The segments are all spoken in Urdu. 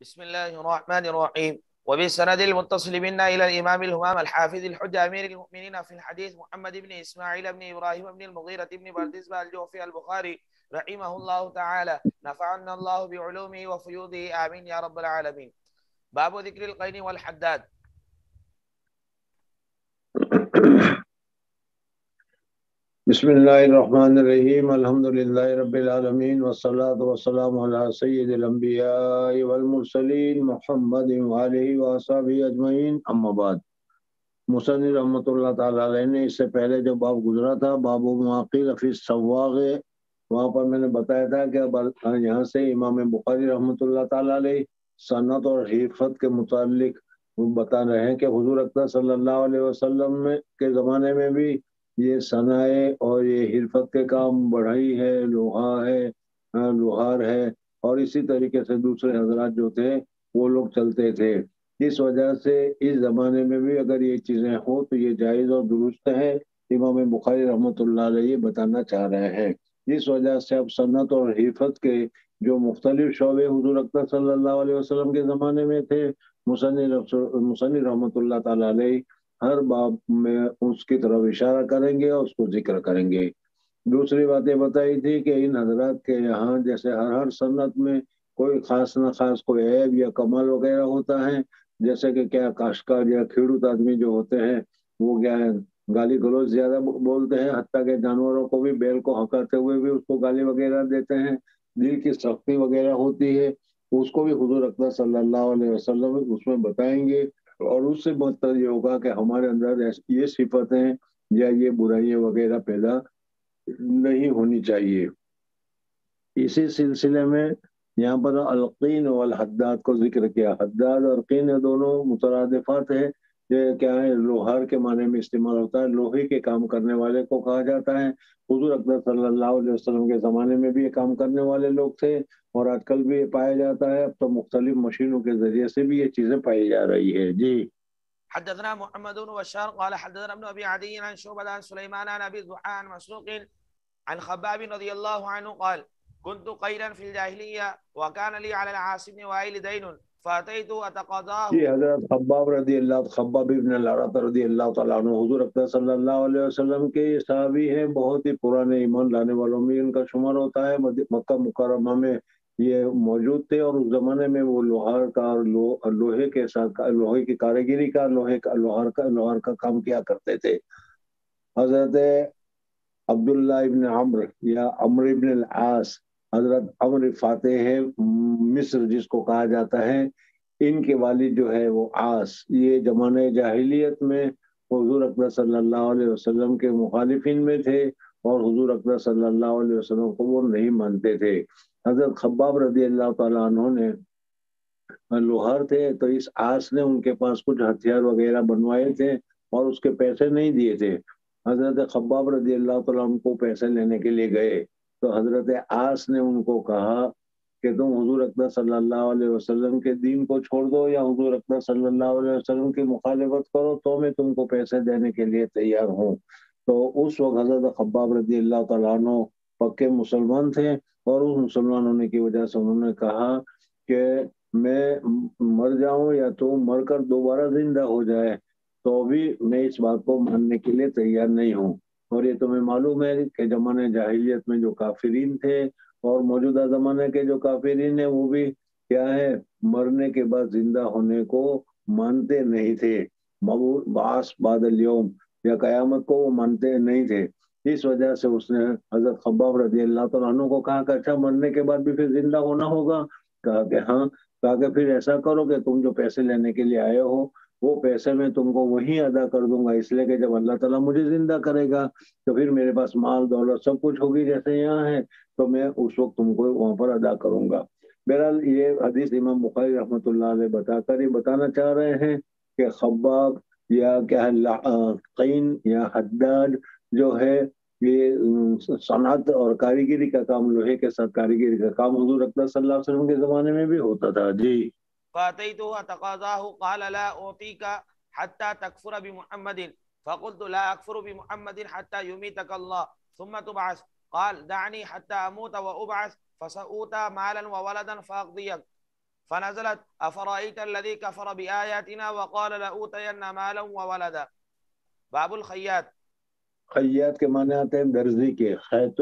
بسم الله الرحمن الرحيم. وبالسند المتصل منا إلى الإمام الهمام الحافظ الحجة أمير المؤمنين في الحديث محمد بن إسماعيل بن إبراهيم بن المغيرة بن بردزبة الجوفي البخاري رحمه الله تعالى، نفعنا الله بعلومه وفيوضه آمين يا رب العالمين. باب ذكر القين والحداد. بسم اللہ الرحمن الرحیم الحمد للہ رب العالمین والصلاة والسلام علی سید الانبیاء والمرسلین محمد وآلہ وصحبہ اجمعین، اما بعد۔ مصنف رحمۃ اللہ تعالیٰ علیہ نے اس سے پہلے جو باب گزرا تھا، باب مواقیل فی السواغ، وہاں پر میں نے بتایا تھا کہ یہاں سے امام بخاری رحمۃ اللہ تعالیٰ علیہ صنعت اور حرفت کے متعلق بتا رہے ہیں کہ حضور اکرم صلی اللہ علیہ وسلم کے زمانے میں بھی یہ صنائع اور یہ حرفت کے کام بڑھئی ہے، لوہار ہے، اور اسی طریقے سے دوسرے حضرات جو تھے وہ لوگ چلتے تھے۔ اس وجہ سے اس زمانے میں بھی اگر یہ چیزیں ہوں تو یہ جائز اور درست ہے۔ امام بخاری رحمۃ اللہ علیہ یہ بتانا چاہ رہے ہیں۔ اس وجہ سے اب صنعت اور حرفت کے جو مختلف شعبے حضور اکرم صلی اللہ علیہ وسلم کے زمانے میں تھے، مصنف رحمۃ اللہ تعالیٰ علیہ ہر باب میں اس کی طرف اشارہ کریں گے اور اس کو ذکر کریں گے۔ دوسری باتیں بتائی تھی کہ ان حضرات کے یہاں جیسے ہر صنعت میں کوئی خاص نہ خاص کوئی عیب یا کمال وغیرہ ہوتا ہے، جیسے کہ کیا کاشتکار یا کھیڑوت آدمی جو ہوتے ہیں وہ کیا ہے گالی گلوچ زیادہ بولتے ہیں، حتیٰ کہ جانوروں کو بھی، بیل کو ہکاتے ہوئے بھی اس کو گالی وغیرہ دیتے ہیں، دل کی سختی وغیرہ ہوتی ہے، اس کو بھی حضور اکرم صلی اللہ علیہ وسلم اس میں بتائیں گے، اور اس سے مطلب یہ ہوگا کہ ہمارے اندر یہ صفتیں یا یہ برائیاں وغیرہ پیدا نہیں ہونی چاہیے۔ اسی سلسلے میں یہاں پر القین والحداد کو ذکر کیا۔ حداد اور قین دونوں مترادفات ہیں، یہ کیا ہے لوہار کے معنی میں استعمال ہوتا ہے، لوہے کے کام کرنے والے کو کہا جاتا ہے۔ حضور اکرم صلی اللہ علیہ وسلم کے زمانے میں بھی یہ کام کرنے والے لوگ تھے، اور آج کل بھی یہ پایا جاتا ہے، اب تو مختلف مشینوں کے ذریعے سے بھی یہ چیزیں پائی جا رہی ہے۔ جی حدثنا محمد بن بشار قال حدثنا ابن ابي عدي عن شعبة عن سليمان عن ابي الضحى عن مسروق عن خباب رضي الله عنه قال كنت قيرا في الجاهلية وكان لي على العاص بن وائل دين فأتيت أتقاضاه۔ جی حضرت خباب ابن الارت رضی اللہ تعالیٰ عنہ حضور اکرم صلی اللہ علیہ وسلم کے صحابی ہیں، بہت ہی پرانے ایمان لانے والوں میں ان کا شمار ہوتا ہے۔ مکہ مکرمہ میں یہ موجود تھے، اور اس زمانے میں وہ لوہار کا اور لوہے کے ساتھ لوہے کی کاریگری کا لوہار کا کام کیا کرتے تھے۔ حضرت عبداللہ ابن عمرو یا عمرو ابن العاص، حضرت عمرو فاتح ہے مصر جس کو کہا جاتا ہے، ان کے والد جو ہے وہ عاص، یہ زمانے جاہلیت میں حضور اکرم صلی اللہ علیہ وسلم کے مخالفین میں تھے، اور حضور اکرم صلی اللہ علیہ وسلم کو وہ نہیں مانتے تھے۔ حضرت خباب رضی اللہ تعالیٰ عنہ نے لوہار تھے، تو اس عاص نے ان کے پاس کچھ ہتھیار وغیرہ بنوائے تھے اور اس کے پیسے نہیں دیے تھے۔ حضرت خباب رضی اللہ تعالیٰ عنہ کو پیسے لینے کے لیے گئے، تو حضرت عاص نے ان کو کہا کہ تم حضور اکرم صلی اللہ علیہ وسلم کے دین کو چھوڑ دو یا حضور اکرم صلی اللہ علیہ وسلم کی مخالفت کرو تو میں تم کو پیسے دینے کے لیے تیار ہوں۔ تو اس وقت حضرت خباب رضی اللہ تعالیٰ عنہ پکے مسلمان تھے، اور اس مسلمان ہونے کی وجہ سے انہوں نے کہا کہ میں مر جاؤں یا تو مر کر دوبارہ زندہ ہو جائے تو بھی میں اس بات کو ماننے کے لیے تیار نہیں ہوں۔ اور یہ تمہیں معلوم ہے کہ زمانے جاہلیت میں جو کافرین تھے اور موجودہ زمانے کے جو کافرین ہیں وہ بھی کیا ہے مرنے کے بعد زندہ ہونے کو مانتے نہیں تھے، بعث بعد الیوم یا قیامت کو وہ مانتے نہیں تھے۔ اس وجہ سے اس نے حضرت خباب رضی اللہ تعالیٰ عنہ کو کہا کہ اچھا مرنے کے بعد بھی پھر زندہ ہونا ہوگا؟ کہا کہ ہاں۔ کہا کہ پھر ایسا کرو کہ تم جو پیسے لینے کے لیے آئے ہو وہ پیسے میں تم کو وہیں ادا کر دوں گا، اس لیے کہ جب اللہ تعالیٰ مجھے زندہ کرے گا تو پھر میرے پاس مال دولت سب کچھ ہوگی جیسے یہاں ہے، تو میں اس وقت تم کو وہاں پر ادا کروں گا۔ بہرحال یہ حدیث امام بخاری رحمۃ اللہ علیہ یہ بتانا چاہ رہے ہیں کہ خباب یا کیا قین یا حداد جو ہے یہ صنعت اور کاریگری کا کام، لوہے کے ساتھ کاریگری کا کام حضور اکرم صلی اللہ علیہ وسلم کے زمانے میں بھی ہوتا تھا۔ جی فأتيته أتقاضاه قال لا أعطيك حتى تكفر بمحمد فقلت لا أكفر بمحمد حتى يميتك الله ثم تبعث قال دعني حتى أموت وأبعث فسأوتى مالا وولدا فأقضيك۔ فنزلت افرأيت الذي كفر بآياتنا وقال لأوتين مالا وولدا. باب الخیاط. خیاط کے معنی آتے ہیں درزی کے، خیط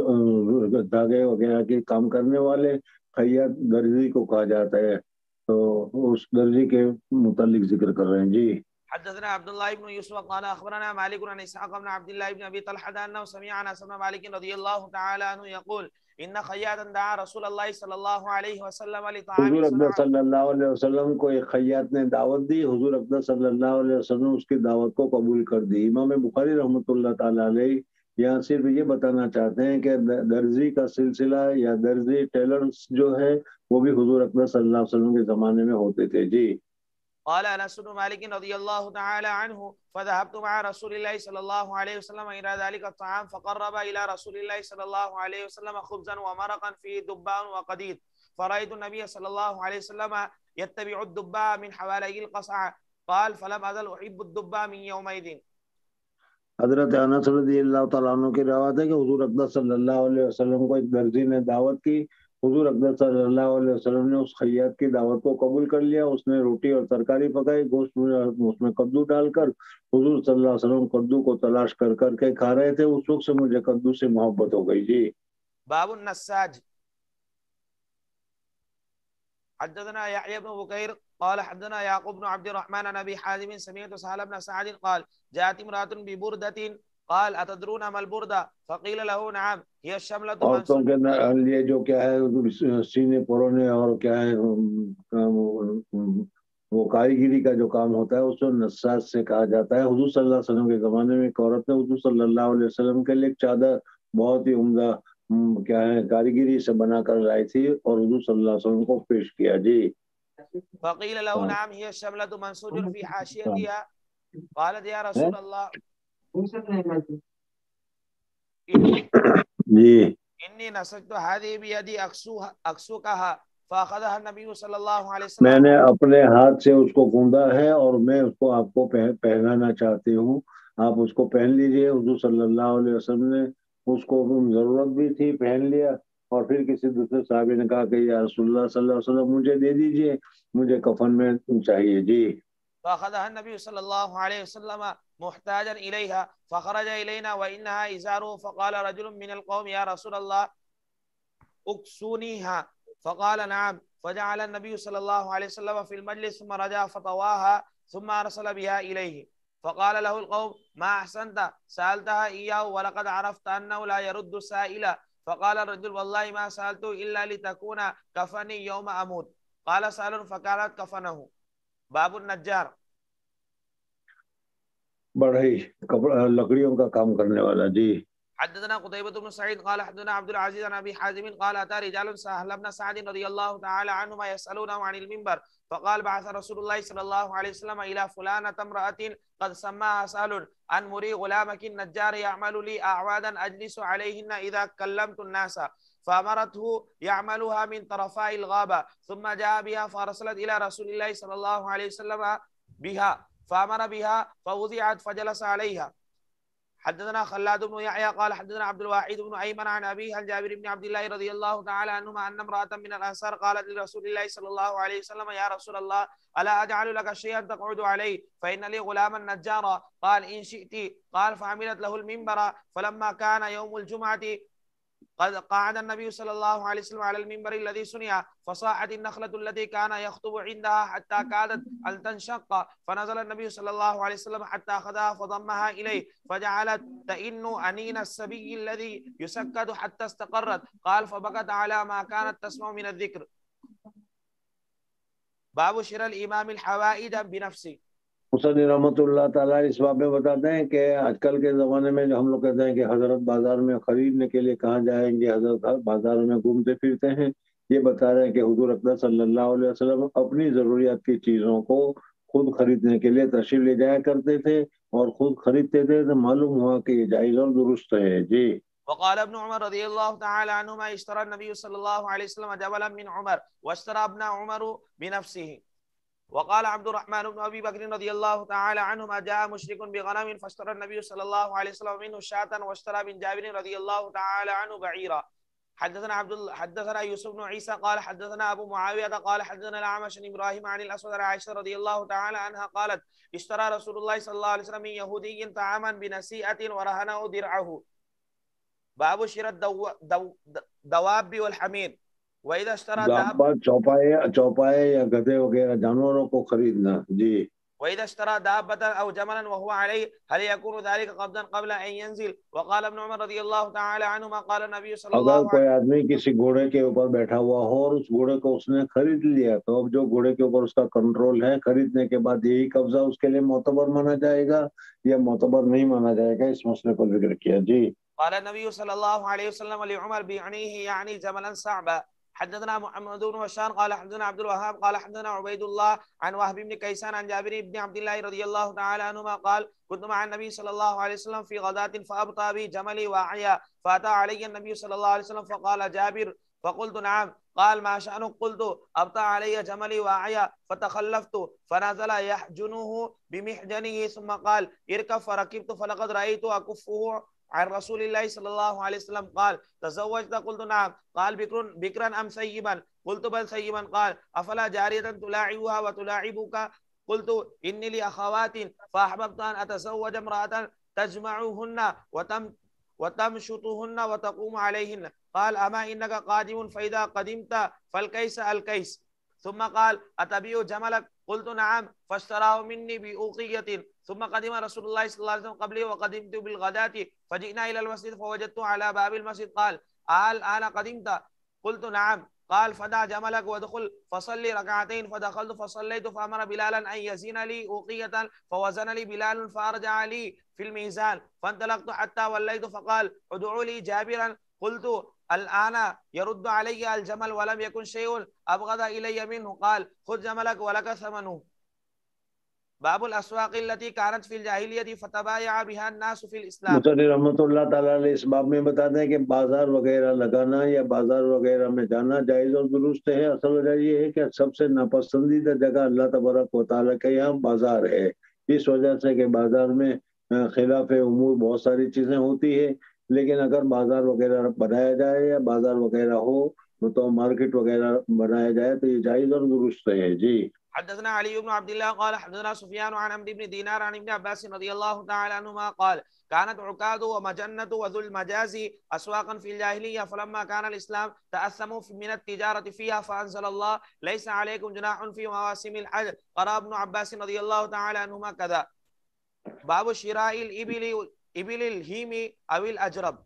دھاگے وغیرہ کے کام کرنے والے، خیاط درزی کو کہا جاتا ہے، تو اس درزی کے متعلق ذکر کر رہے ہیں جی۔ حدثنا عبد الله بن يوسف قال اخبرنا مالك عن اسحاق بن عبد الله بن ابي طلحه انه سمع انس بن مالك رضي الله تعالى عنه يقول ان خياطا دعا رسول الله صلى الله عليه وسلم لطعام حضور اقدس صنعه. صلی اللہ علیہ وسلم کو ایک خیاط نے دعوت دی، حضور اقدس صلی اللہ علیہ وسلم اس کی دعوت کو قبول کر دی۔ امام بخاری رحمۃ اللہ تعالیٰ علیہ یہاں صرف یہ بتانا چاہتے ہیں کہ درزی کا سلسلہ یا درزی ٹیلرز جو ہے وہ بھی حضور اقدس صلی اللہ علیہ وسلم کے زمانے میں ہوتے تھے جی۔ قال انس بن مالك رضي الله تعالى عنه فذهبت مع رسول الله صلى الله عليه وسلم الى ذلك الطعام فقرب الى رسول الله صلى الله عليه وسلم خبزا ومرقا فيه دباء وقديد فرأيت النبي صلى الله عليه وسلم يتبع الدباء من حوالي القصعة قال فلم ازل احب الدباء من يومئذ. حضرت انس رضی اللہ تعالیٰ عنہ کی روایت ہے کہ حضور اقدس صلی اللہ علیہ وسلم کو ایک درزی نے دعوت کی، حضور اقدس صلی اللہ علیہ وسلم نے اس خیاط کی دعوت کو قبول کر لیا، اس نے روٹی اور ترکاری پکائی، گوشت میں اس میں کدو ڈال کر، حضور صلی اللہ علیہ وسلم کدو کو تلاش کر کر کے کھا رہے تھے، اس وقت سے مجھے کدو سے محبت ہو گئی جی۔ باب النساج. حدثنا يحيى بن بكير قال حدثنا يعقوب بن عبد الرحمن عن ابي حازم سمعت سهل بن سعد قال جاءت امراه ببردة قال اتدرون ما البردة فقيل له نعم هي الشملة. عورتوں کے لیے جو کیا ہے سینے پرونے اور کیا ہے وہ کاریگری کا جو کام ہوتا ہے اس کو نساج سے کہا جاتا ہے۔ حضور صلی اللہ علیہ وسلم کے زمانے میں ایک عورت نے حضور صلی اللہ علیہ وسلم کے لیے ایک چادر بہت ہی عمدہ کیا ہے کاریگری سے بنا کر لائی تھی اور حضور صلی اللہ علیہ وسلم کو پیش کیا جی۔ فقيل له نعم هي الشملة منسوج في حاشيتها قالت يا رسول الله جی إني نسجت هذه بيدي أكسوكها فأخذها النبي صلی اللہ علیہ وسلم. میں نے اپنے ہاتھ سے اس کو گوندا ہے اور میں اس کو آپ کو پہنانا چاہتی ہوں، آپ اس کو پہن لیجئے۔ حضور صلی اللہ علیہ وسلم نے اس کو ضرورت بھی تھی، پہن لیا، اور پھر کسی دوسرے صحابی نے کہا کہ یا رسول اللہ صلی اللہ علیہ وسلم مجھے دے دیجئے، مجھے کفن میں چاہیے جی۔ فأخذها النبي صلى الله عليه وسلم محتاجا إليها فخرج إلينا وإنها إزاره فقال رجل من القوم يا رسول الله اكسونيها فقال نعم فجعل النبي صلى الله عليه وسلم في المجلس ثم رجع فطواها ثم أرسل بها إليه فقال له القوم ما أحسنت سألتها إياه ولقد عرفت أنه لا يرد سائلا فقال الرجل والله ما سألته إلا لتكون كفني يوم أموت قال سأل فكانت كفنه. باب النجار. بڑھئی لکڑیوں کا کام کرنے والا جی۔ حدثنا قتيبة بن سعيد قال حدثنا عبد العزيز عن ابي حازم قال اتى رجال سهل بن سعد رضي الله تعالى عنهما يسالونه عن المنبر فقال بعث رسول الله صلى الله عليه وسلم الى فلانة امرأة قد سماها سهل ان مري غلامك النجار يعمل لي اعوادا اجلس عليهن اذا كلمت الناس فامرته يعملها من طرفي الغابة ثم جاء بها فارسلت الى رسول الله صلى الله عليه وسلم بها فامر بها فوضعت فجلس عليها. حدثنا خلاد بن يحيى قال حدثنا عبد الواحد بن ايمن عن ابيه عن جابر بن عبد الله رضي الله تعالى عنهما ان امراه من الانصار قالت لرسول الله صلى الله عليه وسلم يا رسول الله الا اجعل لك شيئا تقعد عليه فان لي غلاما نجارا قال ان شئت قال فعملت له المنبر فلما كان يوم الجمعه قد قعد النبي صلى الله عليه وسلم على المنبر الذي صنع فصاعت النخلة التي كان يخطب عندها حتى كادت أن تنشق فنزل النبي صلى الله عليه وسلم حتى أخذها فضمها إليه فجعلت تئن أنين السبي الذي يسكت حتى استقرت قال فبكت على ما كانت تسمع من الذكر. باب شراء الإمام الحوائج بنفسه. حسین رحمۃ اللہ تعالیٰ اس باب میں بتاتے ہیں کہ آج کل کے زمانے میں جو ہم لوگ کہتے ہیں کہ حضرت بازار میں خریدنے کے لیے کہاں جائیں گے، حضرت بازار میں گھومتے پھرتے ہیں، یہ بتا رہے ہیں کہ حضور اقدس صلی اللہ علیہ وسلم اپنی ضروریات کی چیزوں کو خود خریدنے کے لیے تشریف لے جایا کرتے تھے اور خود خریدتے تھے، تو معلوم ہوا کہ یہ جائز اور درست ہے جی۔ وقال ابن عمر رضي الله تعالى عنهما اشترى النبي صلى الله عليه وسلم جبلا من عمر واشترى ابن عمر بنفسه. وقال عبد الرحمن بن ابي بكر رضي الله تعالى عنهما جاء مشرك بغنم فاشترى النبي صلى الله عليه وسلم منه شاة واشترى من جابر رضي الله تعالى عنه بعيرا. حدثنا يوسف بن عيسى قال حدثنا ابو معاويه قال حدثنا الاعمش عن ابراهيم عن الاسود عن عائشه رضي الله تعالى عنها قالت اشترى رسول الله صلى الله عليه وسلم من يهودي طعاما بنسيئه ورهنه درعه. باب شراء الدواب والحمير. واذا اشترى دابا چوپائے یا گدھے وغیرہ جانوروں کو خریدنا جی. وإذا اشترى دابة أو جملا وهو عليه هل يكون ذلك قبضا قبل أن ينزل؟ وقال ابن عمر رضي الله تعالى عنهما قال النبي صلى الله عليه وسلم اگر کوئی آدمی کسی گھوڑے کے اوپر بیٹھا ہوا ہو اور اس گھوڑے کو اس نے خرید لیا تو اب جو گھوڑے کے اوپر اس کا کنٹرول ہے خریدنے کے بعد یہی قبضہ اس کے لیے معتبر مانا جائے گا یا معتبر نہیں مانا جائے گا، اس مسئلے پر ذکر کیا جی. قال النبي صلى الله عليه وسلم لعمر بعنيه يعني جملا صعبا. حدثنا محمد بن بشار قال حدثنا عبد الوهاب قال حدثنا عبيد الله عن وهب بن كيسان عن جابر بن عبد الله رضي الله تعالى عنهما قال كنت مع النبي صلى الله عليه وسلم في غداة فأبطأ بي جملي واعيا فأتى علي النبي صلى الله عليه وسلم فقال جابر فقلت نعم. قال ما شأنك؟ قلت أبطأ علي جملي واعيا فتخلفت فنزل يحجنه بمحجنه ثم قال اركب فركبت فلقد رأيت أكفه عن رسول الله صلى الله عليه وسلم قال تزوجت؟ قلت نعم. قال بكرا أم سيبا؟ قلت بل سيبا. قال أفلا جارية تلاعبها وتلاعبك؟ قلت إني لي أخوات فأحببت أن أتزوج امرأة تجمعهن وتمشطهن وتقوم عليهن. قال أما إنك قادم؟ فإذا قدمت فالكيس الكيس. ثم قال أتبيع جملك؟ قلت نعم. فاشتراه مني بأوقية. ثم قدم رسول الله صلى الله عليه وسلم قبلي وقدمت بالغداة فجئنا إلى المسجد فوجدت على باب المسجد. قال الآن قدمت؟ قلت نعم. قال فدع جملك وادخل فصلي ركعتين. فدخلت فصليت فأمر بلالا أن يزين لي أوقية فوزن لي بلال فأرجع لي في الميزان. فانطلقت حتى وليت فقال ادعوا لي جابرا. قلت الآن يرد علي الجمل ولم يكن شيء أبغض إلي منه. قال خذ جملك ولك ثمنه. باب الاسواق التي كانت في الجاهلیت فتبايع بها الناس في الاسلام. مصنف رحمۃ اللہ تعالیٰ علیہ اس باب میں بتاتے ہیں کہ بازار وغیرہ لگانا یا بازار وغیرہ میں جانا جائز اور درست ہے. اصل وجہ یہ ہے کہ سب سے ناپسندیدہ جگہ اللہ تبارک و تعالیٰ کے یہاں بازار ہے، اس وجہ سے کہ بازار میں خلاف امور بہت ساری چیزیں ہوتی ہے. لیکن اگر بازار وغیرہ بنایا جائے یا بازار وغیرہ ہو تو مارکیٹ وغیرہ بنایا جائے تو یہ جائز اور درست ہے جی. حدثنا علي بن عبد الله قال حدثنا سفيان عن عمرو بن دينار عن ابن عباس رضي الله تعالى عنهما قال كانت عكاظ ومجنة وذو المجاز أسواقا في الجاهلية فلما كان الإسلام تأثموا من التجارة فيها فأنزل الله ليس عليكم جناح في مواسم الحج. قرأ ابن عباس رضي الله تعالى عنهما كذا. باب شراء الإبل الهيم أو الأجرب.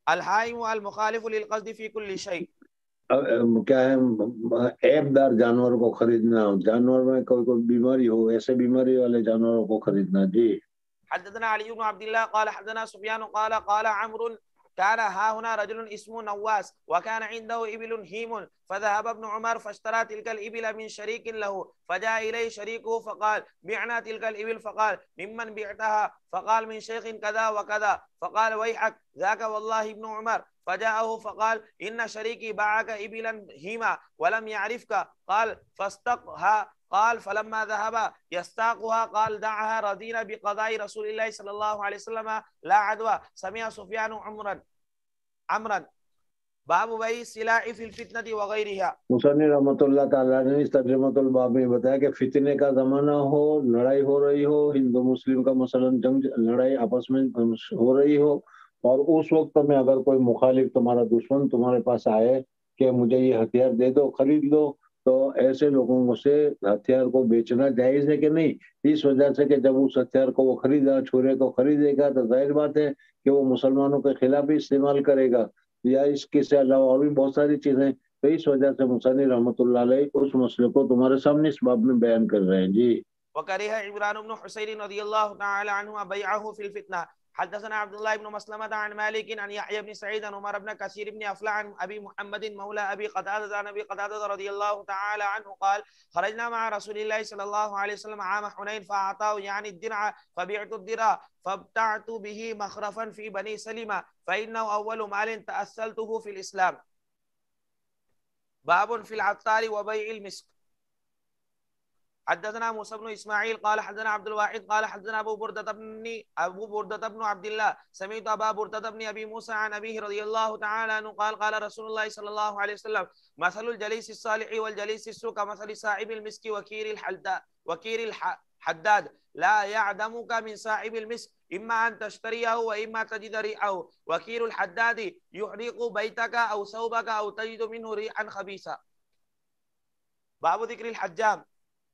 الهائم المخالف للقصد في كل شيء. کیا ہے عیب دار جانور کو خریدنا، جانور میں کوئی بیماری ہو ایسے بیماری والے جانوروں کو خریدنا جی. حدثنا علي بن عبد الله قال حدثنا سفيان قال عمرو كان ها هنا رجل اسمه نواس وكان عنده إبل هيم فذهب ابن عمر فاشترى تلك الإبل من شريك له فجاء إليه شريكه فقال بعنا تلك الإبل فقال ممن بعتها؟ فقال من شيخ كذا وكذا. فقال ويحك ذاك والله ابن عمر. فجاءه فقال إن شريكي باعك إبلا هيما ولم يعرفك. قال فاستقها. قال فلما ذهب يستاقها قال دعها رضينا بقضاء رسول الله صلى الله عليه وسلم لا عدوى. سمع سفيان عمرا. باب بيع السلع في الفتنة وغيرها. مصنف رحمۃ اللہ تعالیٰ نے اس ترجمۃ الباب میں بتایا کہ فتنے کا زمانہ ہو، لڑائی ہو رہی ہو، ہندو مسلم کا مثلا جنگ لڑائی آپس میں ہو رہی ہو، اور اس وقت میں اگر کوئی مخالف تمہارا دشمن تمہارے پاس آئے کہ مجھے یہ ہتھیار دے دو، خرید لو، تو ایسے لوگوں سے ہتھیار کو بیچنا جائز ہے کہ نہیں؟ اس وجہ سے کہ جب اس ہتھیار کو وہ خریدا، چھرے کو خریدے گا تو ظاہر بات ہے کہ وہ مسلمانوں کے خلاف بھی استعمال کرے گا، یا اس کے سے علاوہ اور بھی بہت ساری چیزیں. تو اس وجہ سے مصنف رحمۃ اللہ علیہ اس مسئلے کو تمہارے سامنے اس باب میں بیان کر رہے ہیں جی. وكره عمران بن حسين رضي الله تعالى عنه بيعه في الفتنة. حدثنا عبد الله بن مسلمة عن مالك عن يحيى بن سعيد عن عمر بن كثير بن أفلح عن أبي محمد مولى أبي قتادة عن أبي قتادة رضي الله تعالى عنه قال خرجنا مع رسول الله صلى الله عليه وسلم عام حنين فأعطاه يعني الدرع فبعت الدرع فابتعت به مخرفا في بني سلمة فإنه أول مال تأثلته في الإسلام. باب في العطار وبيع المسك. حدثنا موسى بن اسماعيل قال حدثنا عبد الواحد قال حدثنا ابو بردة بن عبد الله سمعت ابا بردة بن ابي موسى عن ابيه رضي الله تعالى عنه قال قال رسول الله صلى الله عليه وسلم مثل الجليس الصالح والجليس السوء كمثل صاحب المسك وكير الحداد لا يعدمك من صاحب المسك اما ان تشتريه واما تجد ريحه وكير الحداد يحرق بيتك او ثوبك او تجد منه ريحا خبيثا. باب ذكر الحجام.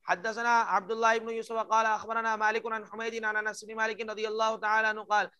حدثنا عبد الله بن يوسف قال اخبرنا مالك عن حميد عن انس بن مالك رضي الله تعالى عنه قال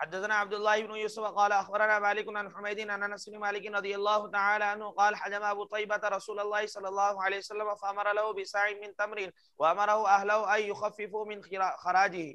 حدثنا عبد الله بن يوسف قال اخبرنا مالك عن حميد عن انس بن مالك رضي الله تعالى عنه قال حجم ابو طيبة رسول الله صلى الله عليه وسلم فامر له بساع من تمر وامره اهله ان يخففوا من خراجه.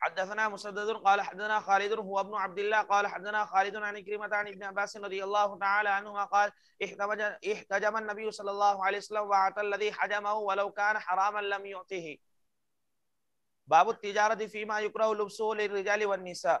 حدثنا مسدد قال حدثنا خالد هو ابن عبد الله قال حدثنا خالد عن كريمة عن ابن عباس رضي الله تعالى عنهما قال احتجم النبي صلى الله عليه وسلم وأعطى الذي حجمه ولو كان حراما لم يعطه. باب التجارة فيما يكره لبسه للرجال والنساء.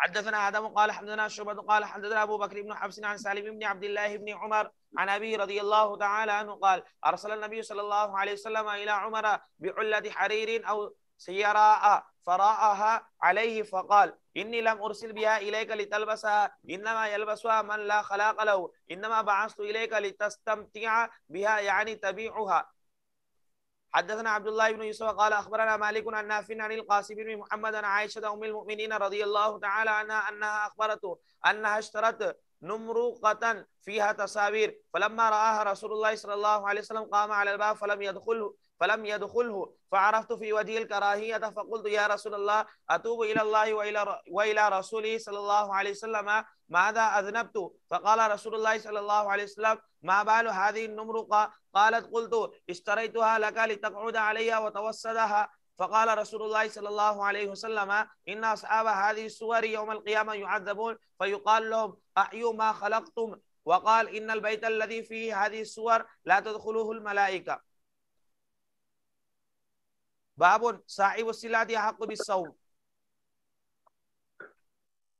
حدثنا آدم قال حدثنا شعبة قال حدثنا أبو بكر بن حفص عن سالم بن عبد الله بن عمر عن أبي رضي الله تعالى عنه قال أرسل النبي صلى الله عليه وسلم إلى عمر بعلة حرير أو سيراء فراءها عليه فقال إني لم أرسل بها إليك لتلبسها، إنما يلبسها من لا خلاق له، إنما بعثت إليك لتستمتع بها يعني تبيعها. حدثنا عبد الله بن يوسف قال اخبرنا مالك عن نافع عن القاسم بن محمد عن عائشة ام المؤمنين رضي الله تعالى عنها انها اخبرته انها اشترت نمروقة فيها تصاوير فلما رآها رسول الله صلى الله عليه وسلم قام على الباب فلم يدخله فعرفت في وجه الكراهية فقلت يا رسول الله أتوب إلى الله وإلى رسوله صلى الله عليه وسلم ماذا أذنبت؟ فقال رسول الله صلى الله عليه وسلم ما بال هذه النمرقة؟ قالت قلت اشتريتها لك لتقعد عليها وتوسدها. فقال رسول الله صلى الله عليه وسلم إن أصحاب هذه الصور يوم القيامة يعذبون فيقال لهم أحيوا ما خلقتم، وقال إن البيت الذي فيه هذه الصور لا تدخله الملائكة. باب صاحب الصلاة حق بالصوم.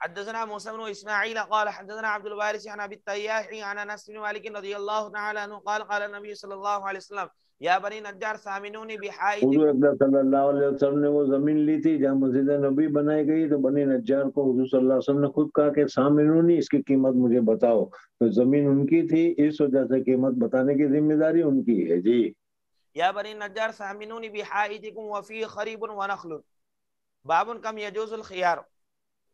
حدثنا موسى بن اسماعيل قال حدثنا عبد الوارث عن ابي التياح عن انس بن مالك رضي الله تعالى عنه قال قال النبي صلى الله عليه وسلم یا بنی نجار ثامنونی بحائط. حضور اکرم صلی اللہ علیہ وسلم نے وہ زمین لی تھی جہاں مسجد نبی بنائی گئی، تو بنی نجار کو حضور صلی اللہ علیہ وسلم نے خود کہا کہ ثامنونی، اس کی قیمت مجھے بتاؤ. تو زمین ان کی تھی، اس وجہ سے قیمت بتانے کی ذمہ داری ان کی ہے. جی. یا بنی نجار ثامنونی بحائطکم وفی خریب ونخل. باب کم یجوز الخیار.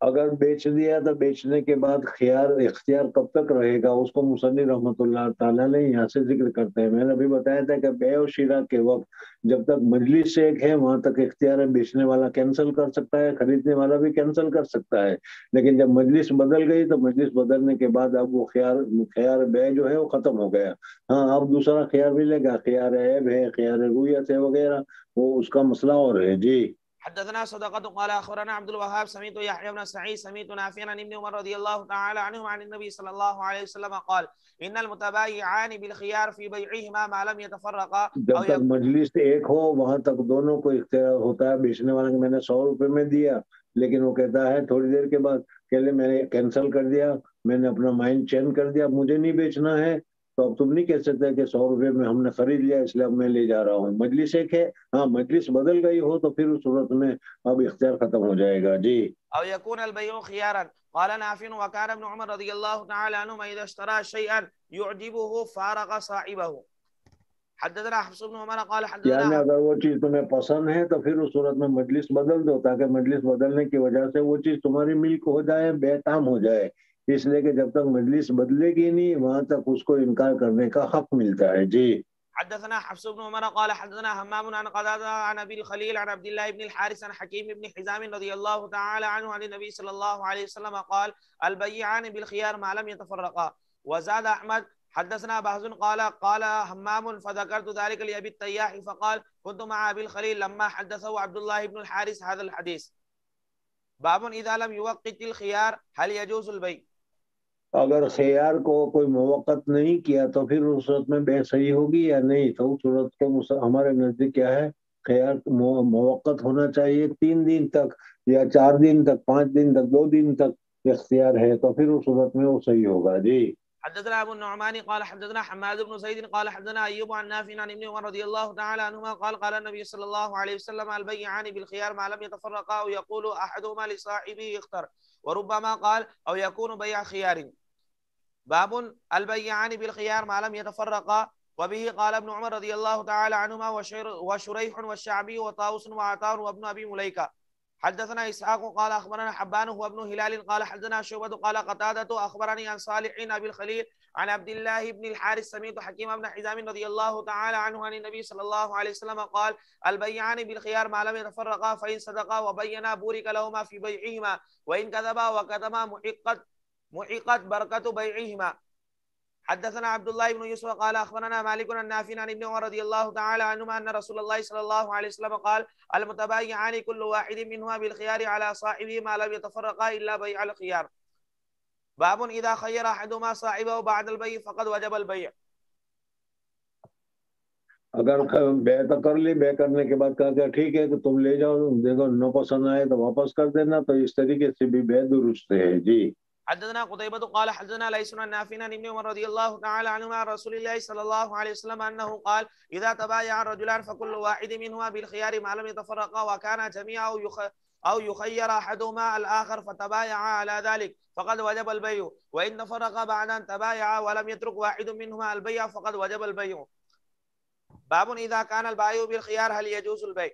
اگر بیچ دیا تو بیچنے کے بعد خیار اختیار کب تک رہے گا، اس کو مصنف رحمۃ اللہ تعالیٰ نے یہاں سے ذکر کرتے ہیں. میں نے ابھی بتایا تھا کہ بیع و شراء کے وقت جب تک مجلس ایک ہے وہاں تک اختیار ہے، بیچنے والا کینسل کر سکتا ہے، خریدنے والا بھی کینسل کر سکتا ہے. لیکن جب مجلس بدل گئی تو مجلس بدلنے کے بعد اب وہ خیار بیع جو ہے وہ ختم ہو گیا. ہاں، اب دوسرا خیار ملے گا، خیار عیب ہے، خیار رویت ہے وغیرہ، وہ اس کا مسئلہ اور ہے. جی. حدثنا صدقة قال أخبرنا عبد الوهاب سمعت يحيى بن سعيد سمعت نافعا عن ابن عمر رضي الله تعالى عنهما عن النبي صلى الله عليه وسلم قال إن المتبايعان بالخيار في بيعهما ما لم يتفرقا. جب تک مجلس ایک ہو وہاں تک دونوں کو اختیار ہوتا ہے. بیچنے والا کہ میں نے 100 روپے میں دیا، لیکن وہ کہتا ہے تھوڑی دیر کے بعد کہ لے میں نے کینسل کر دیا، میں نے اپنا مائنڈ چینج کر دیا، مجھے نہیں بیچنا ہے. تو اب تم نہیں کہہ سکتے کہ 100 روپے میں ہم نے خرید لیا اس لیے اب میں لے جا رہا ہوں. مجلس ایک ہے. ہاں، مجلس بدل گئی ہو تو پھر اس صورت میں اب اختیار ختم ہو جائے گا. جی. أو يكون البيع خيارا. قال نافع وكان ابن عمر رضي الله تعالى عنهما إذا اشترى شيئا يعجبه فارق صاحبه. حدثنا حفص بن عمر قال یعنی حدثنا. اگر وہ چیز تمہیں پسند ہے تو پھر اس صورت میں مجلس بدل دو، تاکہ مجلس بدلنے کی وجہ سے وہ چیز تمہاری ملک ہو جائے، بے تام ہو جائے. اس لیے کہ جب تک مجلس بدلے گی نہیں وہاں تک اس کو انکار کرنے کا حق ملتا ہے. جی. حدثنا حفص بن عمر قال حدثنا همام عن قتادة عن ابي الخليل عن عبد الله بن الحارث عن حكيم بن حزام رضي الله تعالى عنه عن النبي صلى الله عليه وسلم قال البيعان بالخيار ما لم يتفرقا. وزاد احمد حدثنا بهز قال همام فذكرت ذلك لابي التياح فقال كنت مع ابي الخليل لما حدثه عبد الله بن الحارث هذا الحديث. باب اذا لم يوقت الخيار هل يجوز البيع. اگر خیار کو کوئی موقت نہیں کیا تو پھر اس صورت میں بے صحیح ہوگی یا نہیں. تو اس صورت کو ہمارے نزدیک کیا ہے، خیار موقت ہونا چاہیے 3 دن تک یا 4 دن تک، 5 دن تک، 2 دن تک اختیار ہے، تو پھر اس صورت میں وہ صحیح ہوگا. جی. حدثنا ابو النعمان قال حدثنا حماد بن زيد قال حدثنا ايوب عن نافع عن ابن عمر رضي الله تعالى عنهما قال قال النبي صلى الله عليه وسلم البيعان بالخيار ما لم يتفرقا او يقول احدهما لصاحبه اختر. وربما قال او يكون بيع خيار. باب البيعان بالخيار ما لم يتفرقا. وبه قال ابن عمر رضي الله تعالى عنهما وشريح والشعبي وطاووس وعطاء وابن ابي مليكه. حدثنا اسحاق قال اخبرنا حبان هو ابن هلال قال حدثنا شعبة قال قتادة اخبرني عن صالح ابي الخليل عن عبد الله بن الحارث سمعت حكيم بن حزام رضي الله تعالى عنه عن النبي صلى الله عليه وسلم قال البيعان بالخيار ما لم يتفرقا فإن صدقا وبينا بورك لهما في بيعهما وإن كذبا وكتما محقت بركة بيعهما. حدثنا عبد الله بن يوسف قال اخبرنا مالك عن نافع عن ابن عمر رضي الله تعالى عنهما ان رسول الله صلى الله عليه وسلم قال المتبايعان كل واحد منهما بالخيار على صاحبه ما لم يتفرقا الا بيع الخيار. باب اذا خير احدهما صاحبه بعد البيع فقد وجب البيع. اگر بے تو کر لی، بے کرنے کے بعد کہا کہ ٹھیک ہے کہ تم لے جاؤ، دیکھو نو پسند آئے تو واپس کر دینا، تو اس طریقے سے بھی بے درست ہے. جی. حدثنا قتيبة قال حدثنا ليس عن نافع عن ابن عمر رضي الله تعالى عنهما عن رسول الله صلى الله عليه وسلم انه قال اذا تبايع الرجلان فكل واحد منهما بالخيار ما لم يتفرقا وكان جميعا او يخير احدهما الاخر فتبايعا على ذلك فقد وجب البيع وان تفرقا بعد ان تبايعا ولم يترك واحد منهما البيع فقد وجب البيع. باب اذا كان البائع بالخيار هل يجوز البيع.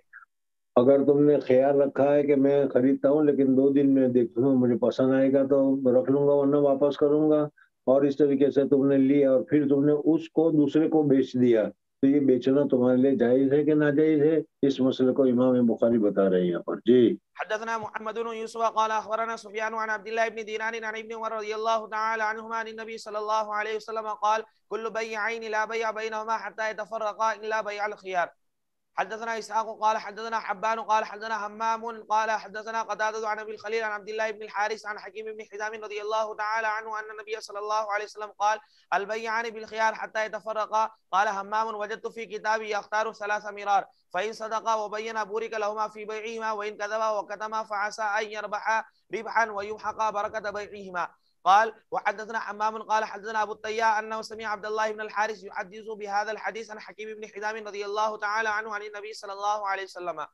اگر تم نے خیال رکھا ہے کہ میں خریدتا ہوں لیکن 2 دن میں دیکھتا ہوں مجھے پسند آئے گا تو رکھ لوں گا ورنہ واپس کروں گا، اور اس طریقے سے تم نے لیا اور پھر تم نے اس کو دوسرے کو بیچ دیا، تو یہ بیچنا تمہارے لیے جائز ہے کہ ناجائز ہے؟ اس مسئلے کو امام بخاری بتا رہے ہیں یہاں پر. جی. حدثنا محمد بن يوسف قال اخبرنا سفيان عن عبد الله بن دينار عن ابن عمر رضي الله تعالى عنهما عن النبي صلى الله عليه وسلم قال كل بيعين لا بيع بينهما حتى يتفرقا الا بيع الخيار. حدثنا اسحاق قال حدثنا حبان قال حدثنا همام قال حدثنا قتادة عن ابي الخليل عن عبد الله بن الحارث عن حكيم بن حزام رضي الله تعالى عنه ان النبي صلى الله عليه وسلم قال البيعان بالخيار حتى يتفرقا. قال همام وجدت في كتابي يختار 3 مرار فإن صدقا وبين بورك لهما في بيعهما وإن كذبا وكتما فعسى أن يربحا ربحا ويمحقا بركة بيعهما. قال وحدثنا حمام قال حدثنا ابو الطياء انه سمع عبد الله بن الحارث يحدث بهذا الحديث عن حكيم بن حزام رضي الله تعالى عنه عن النبي صلى الله عليه وسلم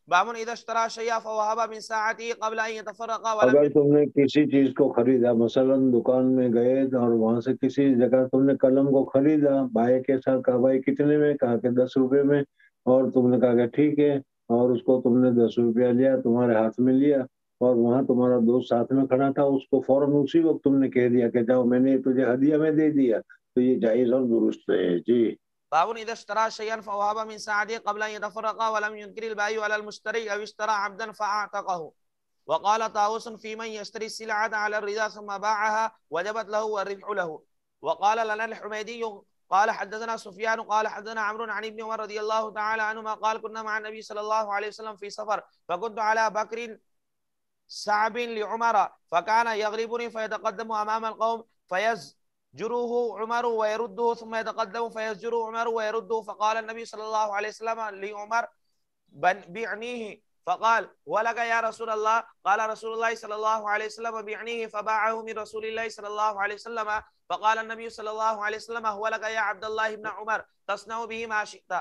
باب اذا اشترى شيئا فوهب من ساعته قبل ان يتفرق ولم اگر تم نے کسی چیز کو خریدا، مثلاً دکان میں گئے اور وہاں سے کسی جگہ تم نے قلم کو خریدا، بھائی کے ساتھ کہا بھائی کتنے میں، کہا کہ 10 روپے میں، اور تم نے کہا کہ ٹھیک ہے، اور اس کو تم نے 10 روپیہ لیا، تمہارے ہاتھ میں لیا، اور وہاں تمہارا دوست ساتھ میں کھڑا تھا، اس کو فوراً اسی وقت تم نے کہہ دیا کہ جاؤ میں نے تجھے ہدیہ میں دے دیا، تو یہ جائز اور درست ہے جی۔ باب اذا اشترى شيئا فوهب من ساعته قبل ان يتفرق ولم ينكر البائع على المشتري او اشترى عبدا فاعتقه. وقال طاووس في من يشتري السلعة على الرضا ثم باعها وجبت له والربح له. وقال لنا الحميدي قال حدثنا سفيان قال حدثنا عمرو عن ابن عمر رضي الله تعالى عنهما قال كنا مع النبي صلى الله عليه وسلم في سفر فكنت على بكر صعب لعمر فكان يغلبني فيتقدم امام القوم فيزجره عمر ويرده ثم يتقدم فيزجره عمر ويرده. فقال النبي صلى الله عليه وسلم لعمر بعنيه فقال ولك يا رسول الله. قال رسول الله صلى الله عليه وسلم بعنيه فباعه من رسول الله صلى الله عليه وسلم. فقال النبي صلى الله عليه وسلم هو لك يا عبد الله بن عمر تصنع به ما شئت.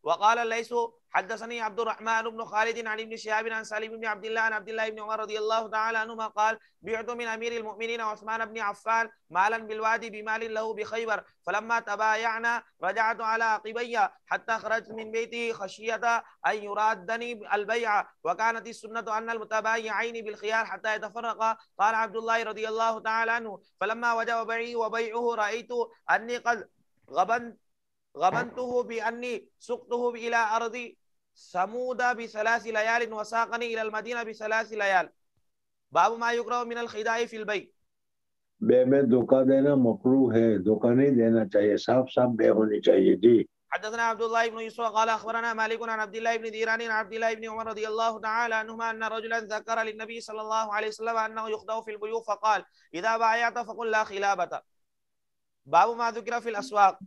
وقال ليس حدثني عبد الرحمن بن خالد عن ابن شهاب عن سالم بن عبد الله عن عبد الله بن عمر رضي الله تعالى عنهما قال بعت من امير المؤمنين عثمان بن عفان مالا بالوادي بمال له بخيبر فلما تبايعنا رجعت على عقبي حتى خرجت من بيتي خشية ان يرادني البيع وكانت السنة ان المتبايعين بالخيار حتى يتفرقا. قال عبد الله رضي الله تعالى عنه فلما وجب بيعي وبيعه رأيت اني قد غبنته بأني سقته إلى أرض ثمود ب3 ليال وساقني إلى المدينة ب3 ليال. باب ما يكره من الخداع في البيع. بے میں دھوکہ دینا مکروہ ہے، دھوکہ نہیں دینا چاہیے، صاف صاف بے ہونی چاہیے جی۔ حدثنا عبد الله بن يوسف قال اخبرنا مالك عن عبد الله بن ديران عن عبد الله بن عمر رضي الله تعالى عنهما ان رجلا ذكر للنبي صلى الله عليه وسلم انه يخدع في البيوع فقال اذا بايعت فقل لا خلابة. باب ما ذكر في الاسواق.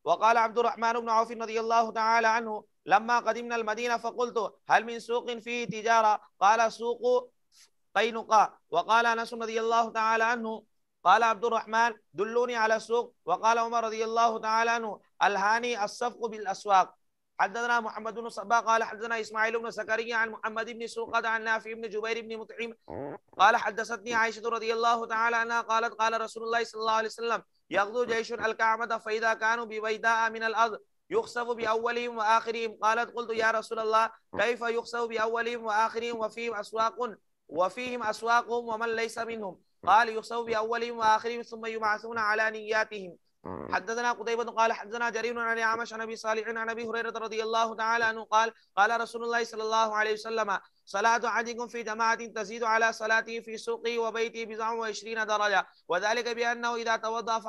وقال عبد الرحمن بن عوف رضي الله تعالى عنه لما قدمنا المدينة فقلت هل من سوق فيه تجارة؟ قال سوق قينقاع. وقال أنس رضي الله تعالى عنه قال عبد الرحمن دلوني على السوق. وقال عمر رضي الله تعالى عنه الهاني الصفق بالأسواق. حدثنا محمد بن صباح قال حدثنا اسماعيل بن زكريا عن محمد بن سوقة عن نافع بن جبير بن مطعم قال حدثتني عائشة رضي الله تعالى عنها قالت قال رسول الله صلى الله عليه وسلم يغدو جيش الكعبة فإذا كانوا ببيداء من الأرض يخسف بأولهم وآخرهم. قالت قلت يا رسول الله كيف يخسف بأولهم وآخرهم وفيهم أسواقهم ومن ليس منهم؟ قال يخسف بأولهم وآخرهم ثم يبعثون على نياتهم. حدثنا قتيبة قال حدثنا جرير عن أعمش عن أبي صالح عن أبي هريرة رضي الله تعالى عنه قال قال رسول الله صلى الله عليه وسلم صلاة أحدكم في جماعة تزيد على صلاته في سوقه وبيته ب20 درجة وذلك بأنه إذا توضأ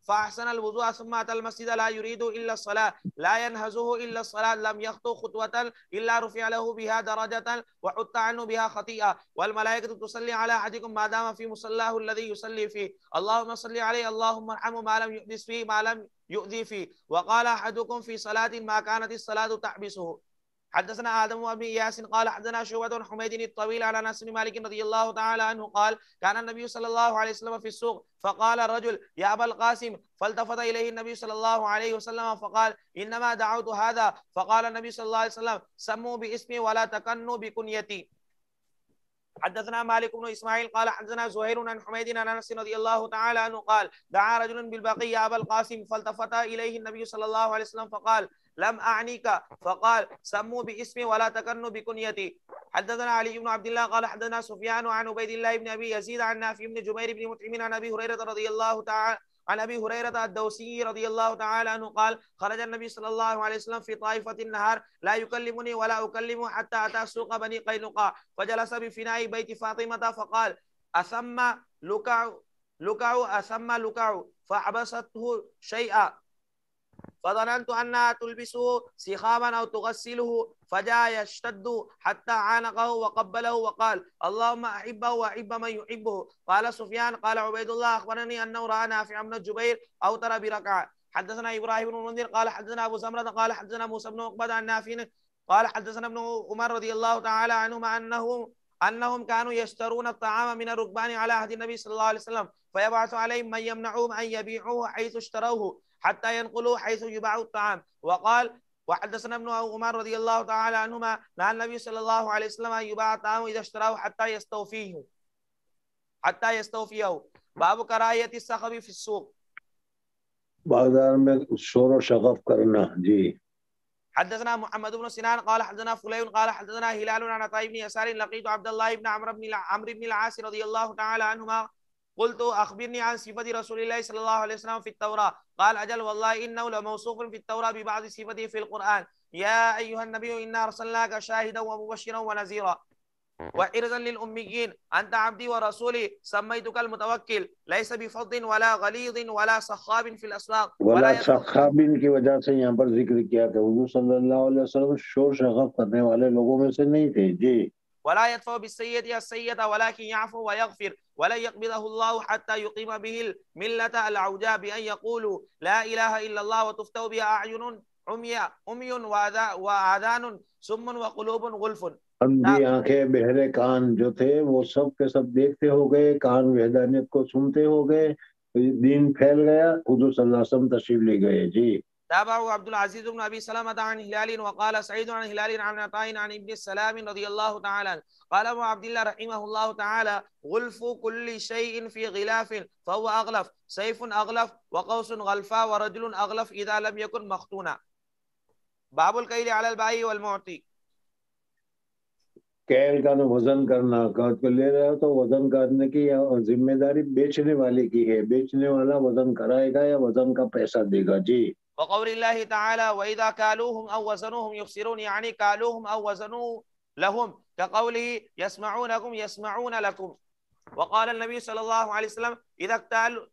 فأحسن الوضوء ثم أتى المسجد لا يريد إلا الصلاة لا ينهزه إلا الصلاة لم يخطو خطوة إلا رفع له بها درجة وحط عنه بها خطيئة والملائكة تصلي على أحدكم ما دام في مصلاه الذي يصلي فيه اللهم صل عليه اللهم ارحمه ما لم يحدث فيه ما لم يؤذي فيه. وقال أحدكم في صلاة ما كانت الصلاة تحبسه. حدثنا آدم بن إياس قال حدثنا شعبة بن حميد الطويل عن أنس بن مالك رضي الله تعالى عنه قال كان النبي صلى الله عليه وسلم في السوق فقال الرجل يا أبا القاسم فالتفت إليه النبي صلى الله عليه وسلم فقال إنما دعوت هذا. فقال النبي صلى الله عليه وسلم سموا باسمي ولا تكنوا بكنيتي. حدثنا مالك بن اسماعيل قال حدثنا زهير عن حميد عن انس رضي الله تعالى عنه قال دعا رجل بالبقي يا ابا القاسم فالتفت اليه النبي صلى الله عليه وسلم فقال لم اعنيك. فقال سموا باسمي ولا تكنوا بكنيتي. حدثنا علي بن عبد الله قال حدثنا سفيان عن عبيد الله بن ابي يزيد عن نافع بن جبير بن مطعم عن ابي هريره رضي الله تعالى عن ابي هريره الدوسي رضي الله تعالى عنه قال خرج النبي صلى الله عليه وسلم في طائفه النهار لا يكلمني ولا اكلمه حتى اتى سوق بني قينقاع فجلس بفناء بيت فاطمه فقال اثم لكع فحبسته شيئا فظننت انها تلبسه سخاما او تغسله فجاء يشتد حتى عانقه وقبله وقال اللهم احبه واحب من يحبه. قال سفيان قال عبيد الله اخبرني انه راى نافع بن الجبير اوتر بركعه. حدثنا ابراهيم بن المنذر قال حدثنا ابو زمرة قال حدثنا موسى بن عقبة عن نافع قال حدثنا ابن عمر رضي الله تعالى عنهما انه انهم كانوا يشترون الطعام من الركبان على عهد النبي صلى الله عليه وسلم فيبعث عليهم من يمنعهم ان يبيعوه حيث اشتروه حتى ينقلوا حيث يباع الطعام. وقال وحدثنا ابن عمر رضي الله تعالى عنهما نهى النبي صلى الله عليه وسلم ان يباع الطعام اذا اشتراه حتى يستوفيه. باب كراهية الصخب في السوق. بازار میں شور و شغف کرنا. جی. حدثنا محمد بن سنان قال حدثنا فليح قال حدثنا هلال عن عطاء بن يسار لقيت عبد الله بن عمرو بن العاص رضي الله تعالى عنهما قلت اخبرني عن صفة رسول الله صلى الله عليه وسلم في التوراة قال اجل والله انه لموصوف في التوراة ببعض صفته في القرآن يا ايها النبي انا ارسلناك شاهدا ومبشرا ونذيرا وحرزا للأميين أنت عبدي ورسولي سميتك المتوكل ليس بفظ ولا غليظ ولا صخاب في الأسواق ولا صخابین کی وجہ سے یہاں پر ذکر کیا کہ حضور صلی اللہ علیہ وسلم شور شغف کرنے والے لوگوں میں سے نہیں تھے. جی. ولا يدفع بالسيئة السيئة ولكن يعفو ويغفر ولا يقبضه الله حتى يقيم به الملة العوجاء بأن يقولوا لا إله إلا الله وتفتح بها أعين عمي وآذان صم وقلوب غلف. اندھی آنکھیں بہرے کان جو تھے وہ سب کے سب دیکھتے ہو گئے, کان وحدانیت کو سنتے ہو گئے, دین پھیل گیا, حضور صلی اللہ علیہ وسلم تشریف لے گئے. جی. تابعه عبد العزيز بن ابي سلمة عن هلال وقال سعيد عن هلال عن عطاء عن ابن السلام رضي الله تعالى قال ابو عبد الله رحمه الله تعالى غلف كل شيء في غلاف فهو اغلف سيف اغلف وقوس غلفا ورجل اغلف اذا لم يكن مختونا. باب الكيل على البائع والمعطي. کیل کا وزن کرنا, کاغذ کو لے رہے ہو تو وزن کرنے کی ذمہ داری بیچنے والے کی ہے, بیچنے والا وزن کرائے گا یا وزن کا پیسہ دے گا. جی. وقول الله تعالى وإذا كالوهم أو وزنوهم يخسرون يعني كالوهم أو وزنوا لهم كقوله يسمعونكم يسمعون لكم. وقال النبي صلى الله عليه وسلم إذا